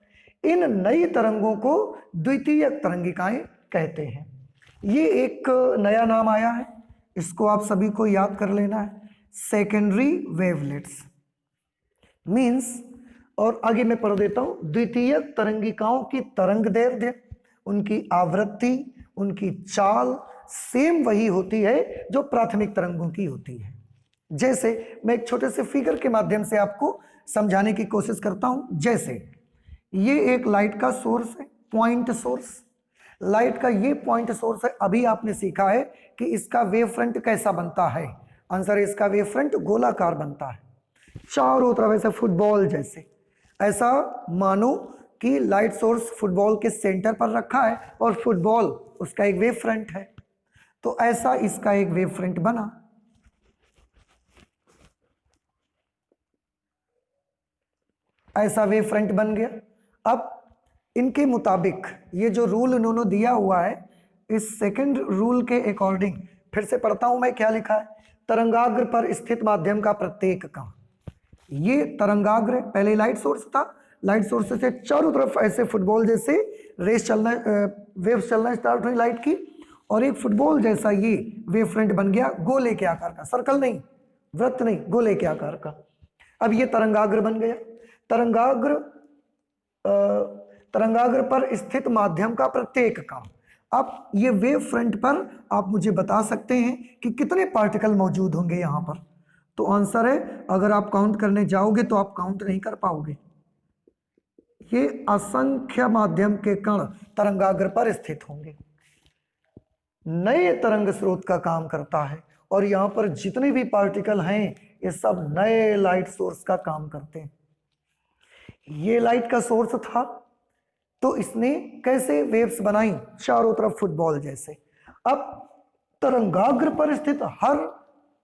इन नई तरंगों को द्वितीय तरंगिकाएं कहते हैं। ये एक नया नाम आया है, इसको आप सभी को याद कर लेना है, सेकेंडरी वेवलेट्स मीन्स। और आगे मैं पढ़ देता हूं, द्वितीय तरंगिकाओं की तरंग दैर्ध्य, उनकी आवृत्ति, उनकी चाल सेम वही होती है जो प्राथमिक तरंगों की होती है। जैसे मैं एक छोटे से फिगर के माध्यम से आपको समझाने की कोशिश करता हूं। जैसे ये एक लाइट का सोर्स है, पॉइंट सोर्स, लाइट का ये पॉइंट सोर्स है। अभी आपने सीखा है कि इसका वेव फ्रंट कैसा बनता है। आंसर है इसका वेव फ्रंट गोलाकार बनता है, चारों तरफ ऐसे फुटबॉल जैसे। ऐसा मानो कि लाइट सोर्स फुटबॉल के सेंटर पर रखा है और फुटबॉल उसका एक वेव फ्रंट है, तो ऐसा इसका एक वेव फ्रंट बना। ऐसा वेव फ्रंट बन गया। अब इनके मुताबिक ये जो रूल उन्होंने दिया हुआ है, इस सेकंड रूल के अकॉर्डिंग फिर से पढ़ता हूं मैं, क्या लिखा है, तरंगाग्र पर स्थित माध्यम का प्रत्येक कण, ये तरंगाग्र पहले लाइट सोर्स था, लाइट सोर्स से चारों तरफ ऐसे फुटबॉल जैसे रेस चलना, वेव चलना स्टार्ट हुई लाइट की, और एक फुटबॉल जैसा ये वेव फ्रंट बन गया, गोले के आकार का, सर्कल नहीं, वृत्त नहीं, गोले के आकार का। अब ये तरंगाग्र बन गया। तरंगाग्र पर स्थित माध्यम का प्रत्येक कण। अब ये वेव फ्रंट पर आप मुझे बता सकते हैं कि कितने पार्टिकल मौजूद होंगे यहां पर। तो आंसर है, अगर आप काउंट करने जाओगे तो आप काउंट नहीं कर पाओगे। ये असंख्य माध्यम के कण तरंगाग्र पर स्थित होंगे, नए तरंग स्रोत का काम करता है, और यहां पर जितने भी पार्टिकल हैं ये सब नए लाइट सोर्स का काम करते हैं। ये लाइट का सोर्स था तो इसने कैसे वेव्स बनाई, चारों तरफ फुटबॉल जैसे। अब तरंगाग्र पर स्थित हर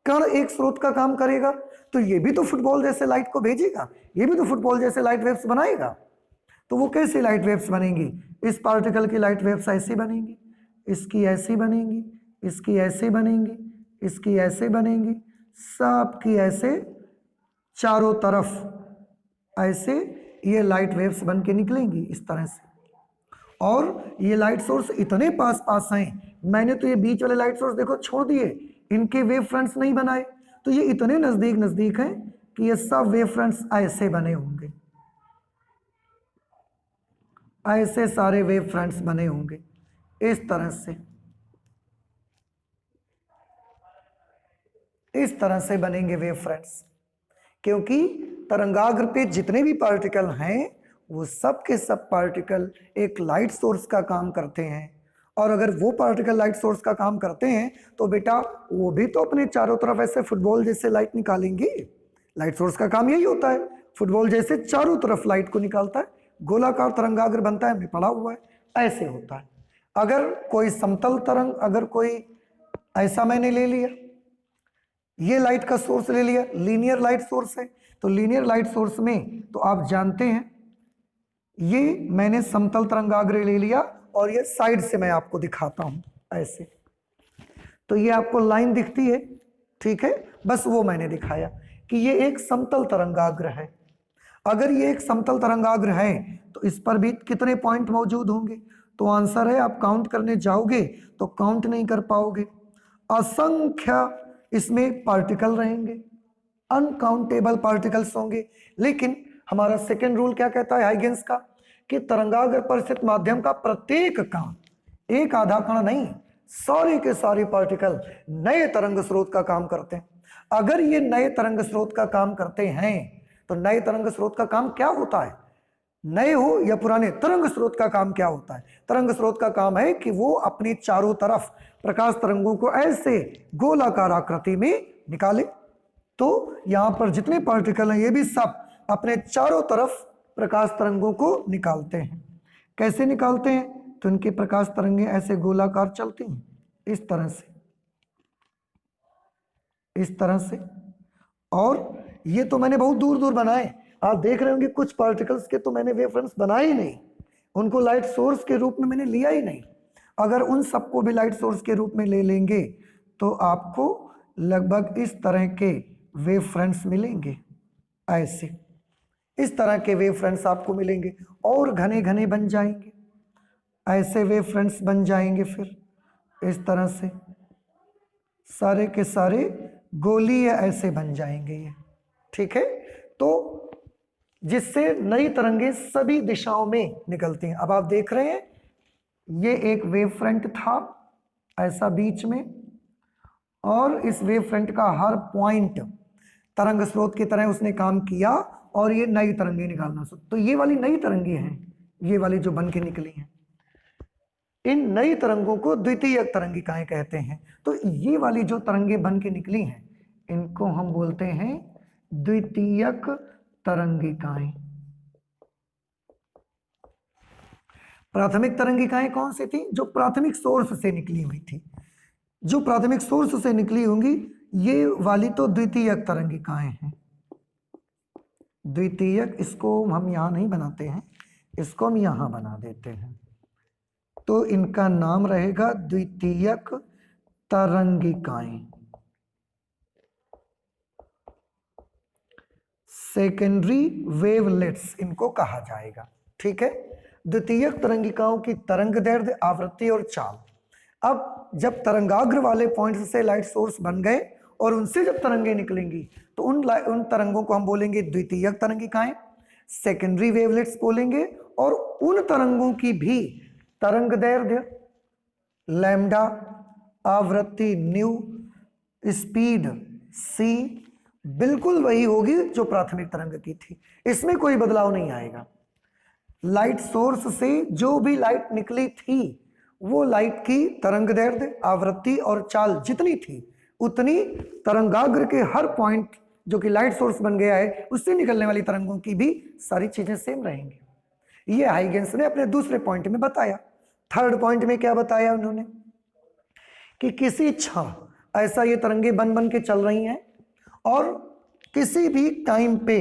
कण एक स्रोत का काम करेगा, तो ये भी तो फुटबॉल जैसे लाइट को भेजेगा, ये भी तो फुटबॉल जैसे लाइट वेव्स बनाएगा। तो वो कैसे लाइट वेव्स बनेंगी, इस पार्टिकल की लाइट वेव्स ऐसी बनेंगी, इसकी ऐसी बनेंगी, इसकी ऐसी बनेंगी, इसकी ऐसे बनेंगी, सबकी ऐसे चारों तरफ ऐसे ये लाइट वेव्स बन के निकलेंगी इस तरह से। और ये लाइट सोर्स इतने पास पास हैं, मैंने तो ये बीच वाले लाइट सोर्स देखो छोड़ दिए, इनके वेव फ्रंट्स नहीं बनाए, तो ये इतने नजदीक नजदीक हैं कि ये सब वेव फ्रंट्स ऐसे बने होंगे, ऐसे सारे वेव फ्रंट्स बने होंगे इस तरह से, इस तरह से बनेंगे वेव फ्रंट्स। क्योंकि तरंगाग्र पे जितने भी पार्टिकल हैं वो सब के सब पार्टिकल एक लाइट सोर्स का काम करते हैं, और अगर वो पार्टिकल लाइट सोर्स का काम करते हैं तो बेटा वो भी तो अपने चारों तरफ ऐसे फुटबॉल जैसे लाइट निकालेंगे। लाइट सोर्स का काम यही होता है, फुटबॉल जैसे चारों तरफ लाइट को निकालता है, गोलाकार तरंगाग्र बनता है, हमें पढ़ा हुआ है, ऐसे होता है। अगर कोई समतल तरंग, अगर कोई ऐसा मैंने ले लिया, ये लाइट का सोर्स ले लिया, लीनियर लाइट सोर्स है, तो लीनियर लाइट सोर्स में तो आप जानते हैं ये मैंने समतल तरंगाग्र ले लिया, और ये साइड से मैं आपको दिखाता हूं ऐसे, तो ये आपको लाइन दिखती है, ठीक है, बस वो मैंने दिखाया कि ये एक समतल तरंगाग्र है। अगर ये एक समतल तरंगाग्र है तो इस पर भी कितने पॉइंट मौजूद होंगे, तो आंसर है आप काउंट करने जाओगे तो काउंट नहीं कर पाओगे, असंख्य इसमें पार्टिकल रहेंगे, अनकाउंटेबल पार्टिकल्स होंगे। लेकिन हमारा सेकेंड रूल क्या कहता है हाइगेंस का, कि तरंगाग्र पर स्थित माध्यम का प्रत्येक कण, एक आधा कण नहीं, सारे के सारे पार्टिकल नए तरंग स्रोत का काम करते हैं। अगर ये नए तरंग स्रोत का काम करते हैं तो नए तरंग स्रोत का काम क्या होता है, नए हो या पुराने, तरंग स्रोत का काम क्या होता है, तरंग स्रोत का काम है कि वो अपनी चारों तरफ प्रकाश तरंगों को ऐसे गोलाकार आकृति में निकाले। तो यहां पर जितने पार्टिकल हैं ये भी सब अपने चारों तरफ प्रकाश तरंगों को निकालते हैं। कैसे निकालते हैं? तो इनकी प्रकाश तरंगे ऐसे गोलाकार चलती हैं, इस तरह से, इस तरह से। और ये तो मैंने बहुत दूर दूर बनाए, आप देख रहे होंगे कुछ पार्टिकल्स के तो मैंने वेवफ्रंट्स बनाए ही नहीं, उनको लाइट सोर्स के रूप में मैंने लिया ही नहीं। अगर उन सबको भी लाइट सोर्स के रूप में ले लेंगे तो आपको लगभग इस तरह के वेवफ्रंट्स मिलेंगे, ऐसे इस तरह के वेवफ्रंट्स आपको मिलेंगे, और घने घने बन जाएंगे, ऐसे वेवफ्रंट्स बन जाएंगे। फिर इस तरह से सारे के सारे गोलीय ऐसे बन जाएंगे ये, ठीक है। तो जिससे नई तरंगें सभी दिशाओं में निकलती हैं। अब आप देख रहे हैं ये एक वेव फ्रंट था ऐसा बीच में, और इस वेव फ्रंट का हर पॉइंट तरंग स्रोत की तरह उसने काम किया, और ये नई तरंगें निकालना शुरू। तो ये वाली नई तरंगें हैं, ये वाली जो बन के निकली हैं, इन नई तरंगों को द्वितीयक तरंगिकाएं कहते हैं। तो ये वाली जो तरंगें बन के निकली हैं इनको हम बोलते हैं द्वितीयक तरंगिकाएं। प्राथमिक तरंगिकाएं कौन सी थी? जो प्राथमिक सोर्स से निकली हुई थी, जो प्राथमिक सोर्स से निकली होंगी, ये वाली तो द्वितीयक तरंगिकाएं हैं। द्वितीयक, इसको हम यहां नहीं बनाते हैं, इसको हम यहां बना देते हैं, तो इनका नाम रहेगा द्वितीयक तरंगिकाएं, सेकेंडरी वेवलेट्स इनको कहा जाएगा, ठीक है। द्वितीयक तरंगिकाओं की तरंग दैर्ध्य, आवृत्ति और चाल। अब जब तरंगाग्र वाले पॉइंट से लाइट सोर्स बन गए और उनसे जब तरंगें निकलेंगी तो उन तरंगों को हम बोलेंगे द्वितीयक तरंगिकाएं, सेकेंडरी वेवलेट्स बोलेंगे। और उन तरंगों की भी तरंग दैर्ध्य लैम्डा, आवृत्ति न्यू, स्पीड सी बिल्कुल वही होगी जो प्राथमिक तरंग की थी, इसमें कोई बदलाव नहीं आएगा। लाइट सोर्स से जो भी लाइट निकली थी वो लाइट की तरंग दैर्ध्य, आवृत्ति और चाल जितनी थी उतनी तरंगाग्र के हर पॉइंट जो कि लाइट सोर्स बन गया है उससे निकलने वाली तरंगों की भी सारी चीजें सेम रहेंगी। ये हाइगेंस ने अपने दूसरे पॉइंट में बताया। थर्ड पॉइंट में क्या बताया उन्होंने कि किसी क्षण ऐसा ये तरंगें बन बन के चल रही हैं और किसी भी टाइम पे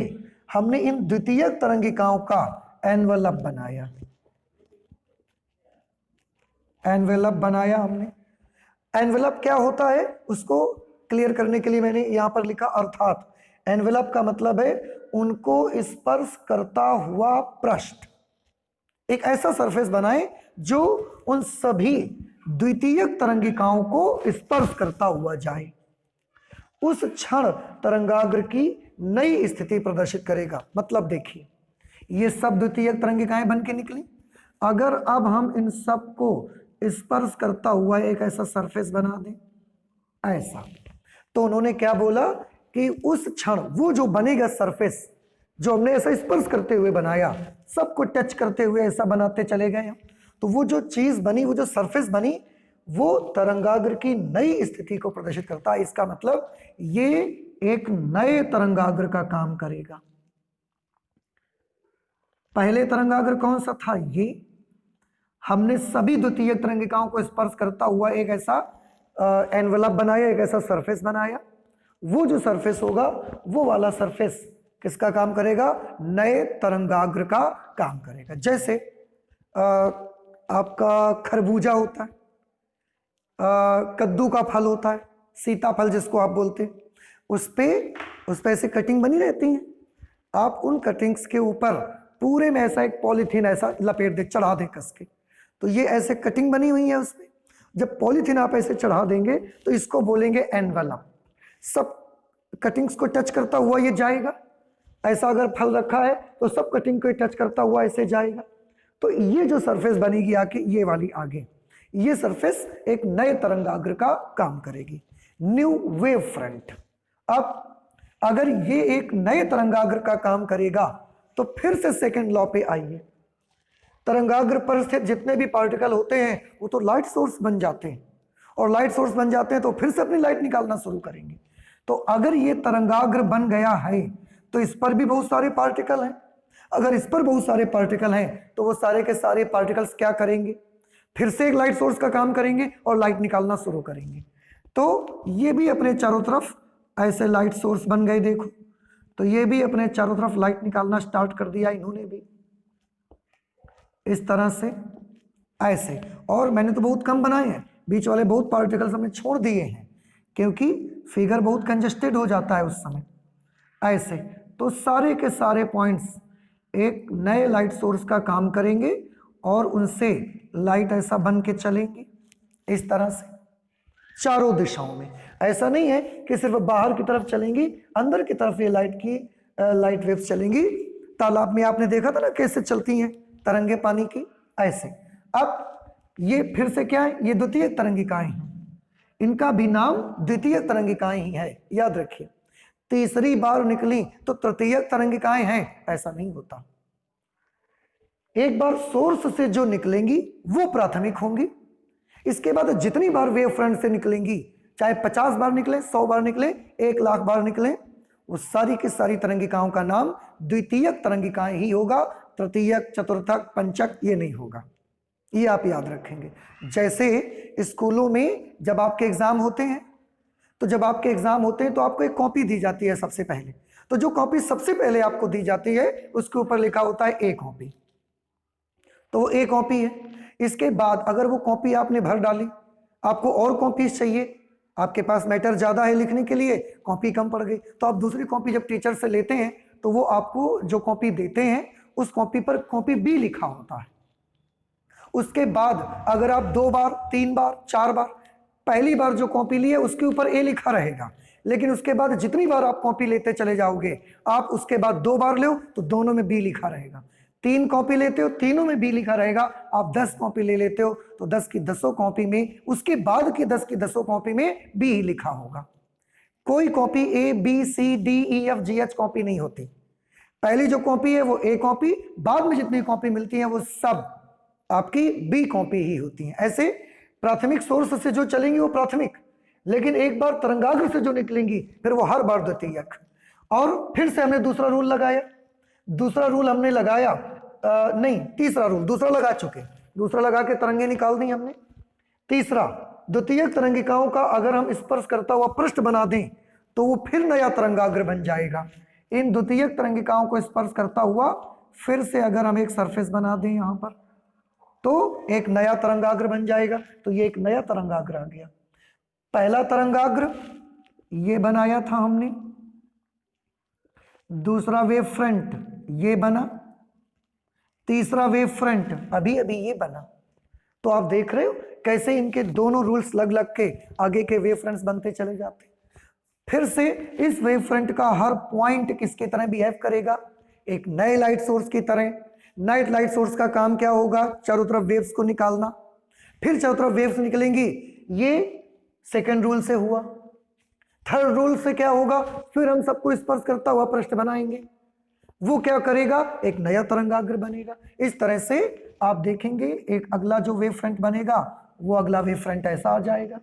हमने इन द्वितीयक तरंगिकाओं का एनवेलप बनाया, एनवेलप बनाया हमने। एनवेलप क्या होता है उसको क्लियर करने के लिए मैंने यहां पर लिखा, अर्थात एनवेलप का मतलब है उनको स्पर्श करता हुआ पृष्ठ, एक ऐसा सरफेस बनाए जो उन सभी द्वितीयक तरंगिकाओं को स्पर्श करता हुआ जाए, उस क्षण तरंगाग्र की नई स्थिति प्रदर्शित करेगा। मतलब देखिए ये सब द्वितीयक तरंगिकाएं बन के निकली, अगर अब हम इन सब को स्पर्श करता हुआ एक ऐसा सरफेस बना दें ऐसा, तो उन्होंने क्या बोला कि उस क्षण वो जो बनेगा सरफेस जो हमने ऐसा स्पर्श करते हुए बनाया, सबको टच करते हुए ऐसा बनाते चले गए हम, तो वो जो चीज बनी, वो जो सरफेस बनी, वो तरंगाग्र की नई स्थिति को प्रदर्शित करता है। इसका मतलब ये एक नए तरंगाग्र का काम करेगा। पहले तरंगाग्र कौन सा था? ये हमने सभी द्वितीयक तरंगिकाओं को स्पर्श करता हुआ एक ऐसा एनवेलप बनाया, एक ऐसा सरफेस बनाया। वो जो सरफेस होगा वो वाला सरफेस किसका काम करेगा? नए तरंगाग्र का काम करेगा। जैसे आपका खरबूजा होता है, कद्दू का फल होता है, सीताफल जिसको आप बोलते हैं, उस पे ऐसे कटिंग बनी रहती है, आप उन कटिंग्स के ऊपर पूरे में ऐसा एक पॉलीथीन ऐसा लपेट दे, चढ़ा दे कस के, तो ये ऐसे कटिंग बनी हुई है उसमें। जब पॉलीथीन आप ऐसे चढ़ा देंगे तो इसको बोलेंगे एनवेलप। सब कटिंग्स को टच करता हुआ ये जाएगा, ऐसा अगर फल रखा है तो सब कटिंग को टच करता हुआ ऐसे जाएगा। तो ये जो सरफेस बनेगी आके, ये वाली आगे, ये सरफेस एक नए तरंगाग्र का काम करेगी, न्यू वेव फ्रंट। अब अगर ये एक नए तरंगाग्र का काम करेगा तो फिर से सेकंड लॉ पे आइए, तरंगाग्र पर स्थित जितने भी पार्टिकल होते हैं वो तो लाइट सोर्स बन जाते हैं, और लाइट सोर्स बन जाते हैं तो फिर से अपनी लाइट निकालना शुरू करेंगे। तो अगर ये तरंगाग्र बन गया है तो इस पर भी बहुत सारे पार्टिकल हैं। अगर इस पर बहुत सारे पार्टिकल हैं तो वो सारे के सारे पार्टिकल्स क्या करेंगे, फिर से एक लाइट सोर्स का काम करेंगे और लाइट निकालना शुरू करेंगे। तो ये भी अपने चारों तरफ ऐसे लाइट सोर्स बन गए, देखो। तो ये भी अपने चारों तरफ लाइट निकालना स्टार्ट कर दिया इन्होंने भी, इस तरह से ऐसे। और मैंने तो बहुत कम बनाए हैं, बीच वाले बहुत पार्टिकल्स हमने छोड़ दिए हैं क्योंकि फिगर बहुत कंजस्टेड हो जाता है उस समय, ऐसे। तो सारे के सारे पॉइंट्स एक नए लाइट सोर्स का काम करेंगे और उनसे लाइट ऐसा बन के चलेंगी इस तरह से चारों दिशाओं में। ऐसा नहीं है कि सिर्फ बाहर की तरफ चलेंगी, अंदर की तरफ ये लाइट वेव्स चलेंगी। तालाब में आपने देखा था ना कैसे चलती हैं तरंगे पानी की, ऐसे। अब ये फिर से क्या है, ये द्वितीय तरंगिकाएं हैं, इनका भी नाम द्वितीय तरंगिकाएं ही है, याद रखिए। तीसरी बार निकली तो तृतीय तरंगिकाएं हैं, ऐसा नहीं होता। एक बार सोर्स से जो निकलेंगी वो प्राथमिक होंगी, इसके बाद जितनी बार वेव फ्रंट से निकलेंगी, चाहे 50 बार निकले, 100 बार निकले, 1,00,000 बार निकले, वो सारी की सारी तरंगिकाओं का नाम द्वितीयक तरंगिकाएं ही होगा। तृतीयक, चतुर्थक, पंचक ये नहीं होगा, ये आप याद रखेंगे। जैसे स्कूलों में जब आपके एग्जाम होते हैं तो आपको एक कॉपी दी जाती है सबसे पहले। तो जो कॉपी सबसे पहले आपको दी जाती है उसके ऊपर लिखा होता है ए कॉपी, तो वो ए कॉपी है। इसके बाद अगर वो कॉपी आपने भर डाली, आपको और कॉपीज चाहिए, आपके पास मैटर ज्यादा है लिखने के लिए, कॉपी कम पड़ गई, तो आप दूसरी कॉपी जब टीचर से लेते हैं तो वो आपको जो कॉपी देते हैं उस कॉपी पर कॉपी बी लिखा होता है। उसके बाद अगर आप 2 बार, 3 बार, 4 बार, पहली बार जो कॉपी ली है उसके ऊपर ए लिखा रहेगा, लेकिन उसके बाद जितनी बार आप कॉपी लेते चले जाओगे, आप उसके बाद 2 बार लो तो दोनों में बी लिखा रहेगा, 3 कॉपी लेते हो तीनों में बी लिखा रहेगा, आप 10 कॉपी ले लेते हो तो 10 की 10 कॉपी में उसके बाद की 10 की 10 कॉपी में बी ही लिखा होगा। कोई copy A B C D E F G H copy नहीं होती। पहली जो कॉपी है वो ए कॉपी, बाद में जितनी कॉपी मिलती है वो सब आपकी बी कॉपी ही होती है। ऐसे प्राथमिक सोर्स से जो चलेंगी वो प्राथमिक, लेकिन एक बार तरंगाग्र से जो निकलेंगी फिर वो हर बार द्वितीयक। और फिर से हमने दूसरा रूल लगाया, तीसरा रूल, दूसरा लगा चुके, दूसरा लगा के तरंगे निकाल दी हमने। तीसरा, द्वितीयक तरंगिकाओं का अगर हम स्पर्श करता हुआ पृष्ठ बना दें तो वो फिर नया तरंगाग्र बन जाएगा। इन द्वितीयक तरंगिकाओं को स्पर्श करता हुआ फिर से अगर हम एक सरफेस बना दें यहां पर तो एक नया तरंगाग्र बन जाएगा। तो ये एक नया तरंगाग्र आ गया। पहला तरंगाग्र ये बनाया था हमने, दूसरा वेव फ्रंट ये बना, तीसरा वेव फ्रंट अभी अभी ये बना। तो आप देख रहे हो कैसे इनके दोनों रूल्स लग लग के आगे के वेव फ्रंट्स बनते चले जाते। फिर से इस वेव फ्रंट का हर पॉइंट किसकी तरह बिहेव करेगा, एक नए लाइट सोर्स की तरह। नाइट लाइट सोर्स का काम क्या होगा, चारों तरफ वेव्स को निकालना। फिर चारों तरफ वेव्स निकलेंगी, ये सेकंड रूल से हुआ। थर्ड रूल से क्या होगा, फिर हम सबको स्पर्श करता हुआ पृष्ठ बनाएंगे, वो क्या करेगा, एक नया तरंगाग्र बनेगा। इस तरह से आप देखेंगे एक अगला जो वेव फ्रंट बनेगा वो अगला वेव फ्रंट ऐसा आ जाएगा,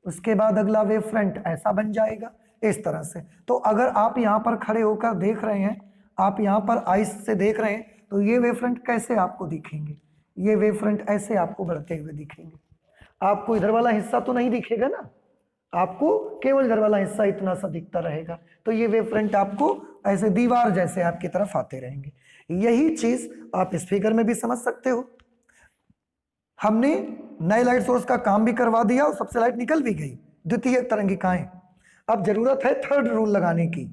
उसके बाद अगला वेव फ्रंट ऐसा बन जाएगा, इस तरह से। तो अगर आप यहाँ पर खड़े होकर देख रहे हैं, आप यहाँ पर आइस से देख रहे हैं, तो ये वेव फ्रंट कैसे आपको दिखेंगे, ये वेव फ्रंट ऐसे आपको बढ़ते हुए दिखेंगे। आपको इधर वाला हिस्सा तो नहीं दिखेगा ना, आपको केवल इधर वाला हिस्सा इतना सा दिखता रहेगा। तो ये वेव फ्रंट आपको ऐसे दीवार जैसे आपकी तरफ आते रहेंगे। यही चीज आप इस फिगर में भी समझ सकते हो। हमने नए लाइट सोर्स का काम भी करवा दिया और सबसे लाइट निकल भी गई, द्वितीय तरंगिकाएं। अब जरूरत है थर्ड रूल लगाने की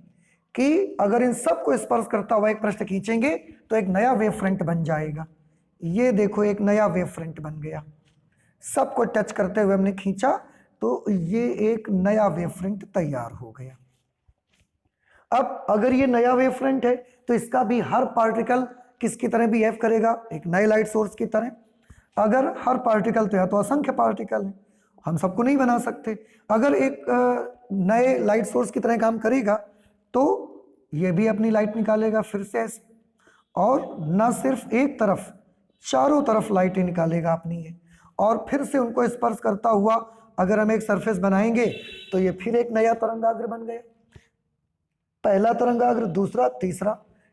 कि अगर इन सबको स्पर्श करता हुआ एक पृष्ठ खींचेंगे तो एक नया वेव फ्रंट बन जाएगा। ये देखो एक नया वेव फ्रंट बन गया, सबको टच करते हुए हमने खींचा तो ये एक नया वेव फ्रंट तैयार हो गया। अब अगर ये नया वेव फ्रंट है तो इसका भी हर पार्टिकल किसकी तरह बिहेव करेगा, एक नए लाइट सोर्स की तरह। अगर हर पार्टिकल तो या तो असंख्य पार्टिकल है, हम सबको नहीं बना सकते। अगर एक नए लाइट सोर्स की तरह काम करेगा तो ये भी अपनी लाइट निकालेगा फिर से ऐसे, और ना सिर्फ एक तरफ, चारों तरफ लाइटें निकालेगा अपनी ये। और फिर से उनको स्पर्श करता हुआ अगर हम एक सरफेस बनाएंगे तो ये फिर एक नया तरंगाग्र बन गया। पहला तरंगाग्र, दूसरा, तीसरा,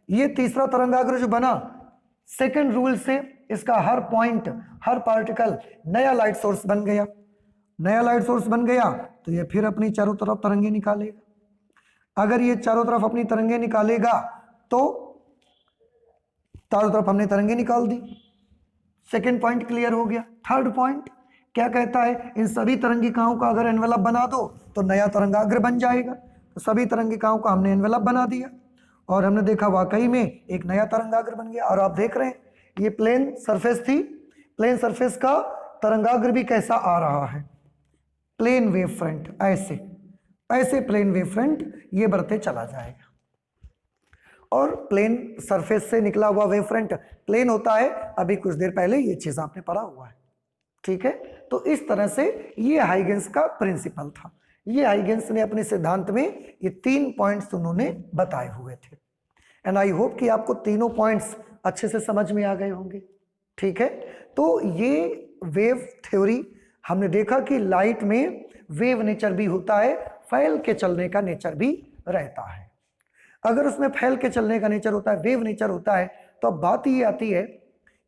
ये तीसरा तरंगाग्र जो बना, सेकंड रूल से इसका हर पॉइंट, हर पार्टिकल नया लाइट सोर्स बन गया। नया लाइट सोर्स बन गया तो ये फिर अपनी चारों तरफ तरंगे निकालेगा। अगर ये चारों तरफ अपनी तरंगे निकालेगा तो चारों तरफ हमने तरंगे निकाल दी। सेकंड पॉइंट क्लियर हो गया। थर्ड पॉइंट क्या कहता है, इन सभी तरंगिकाओं का अगर एनवेलप बना दो तो नया तरंगाग्र बन जाएगा। तो सभी तरंगिकाओं का हमने एनवेलप बना दिया और हमने देखा वाकई में एक नया तरंगाग्र बन गया। और आप देख रहे हैं ये प्लेन सरफेस थी, प्लेन सरफेस का तरंगाग्र भी कैसा आ रहा है, प्लेन वेव फ्रंट, ऐसे ऐसे प्लेन वेव फ्रंट ये बढ़ते चला जाएगा। और प्लेन सरफेस से निकला हुआ वेव फ्रंट प्लेन होता है, अभी कुछ देर पहले ये चीज आपने पढ़ा हुआ है, ठीक है। तो इस तरह से ये हाइगेंस का प्रिंसिपल था। ये हाइगेंस ने अपने सिद्धांत में ये 3 पॉइंट्स उन्होंने बताए हुए थे। एंड आई होप कि आपको तीनों पॉइंट्स अच्छे से समझ में आ गए होंगे, ठीक है। तो ये वेव थ्योरी हमने देखा कि लाइट में वेव नेचर भी होता है, फैल के चलने का नेचर भी रहता है। अगर उसमें फैल के चलने का नेचर होता है, वेव नेचर होता है, तो अब बात ये आती है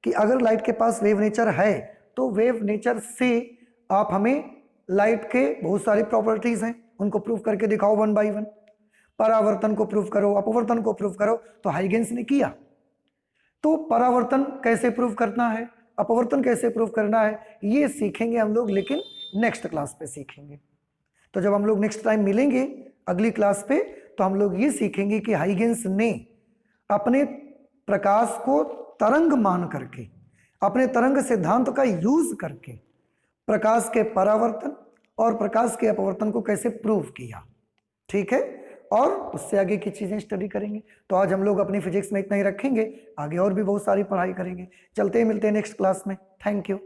कि अगर लाइट के पास वेव नेचर है तो वेव नेचर से आप हमें लाइट के बहुत सारी प्रॉपर्टीज हैं उनको प्रूव करके दिखाओ 1 बाय 1। परावर्तन को प्रूव करो, अपवर्तन को प्रूव करो, तो हाइगेंस ने किया। तो परावर्तन कैसे प्रूव करना है, अपवर्तन कैसे प्रूव करना है, ये सीखेंगे हम लोग, लेकिन नेक्स्ट क्लास पे सीखेंगे। तो जब हम लोग नेक्स्ट टाइम मिलेंगे अगली क्लास पे, तो हम लोग ये सीखेंगे कि हाइगेंस ने अपने प्रकाश को तरंग मान करके, अपने तरंग सिद्धांत का यूज करके प्रकाश के परावर्तन और प्रकाश के अपवर्तन को कैसे प्रूव किया, ठीक है। और उससे आगे की चीजें स्टडी करेंगे। तो आज हम लोग अपनी फिजिक्स में इतना ही रखेंगे, आगे और भी बहुत सारी पढ़ाई करेंगे। चलते ही मिलते हैं नेक्स्ट क्लास में। Thank you.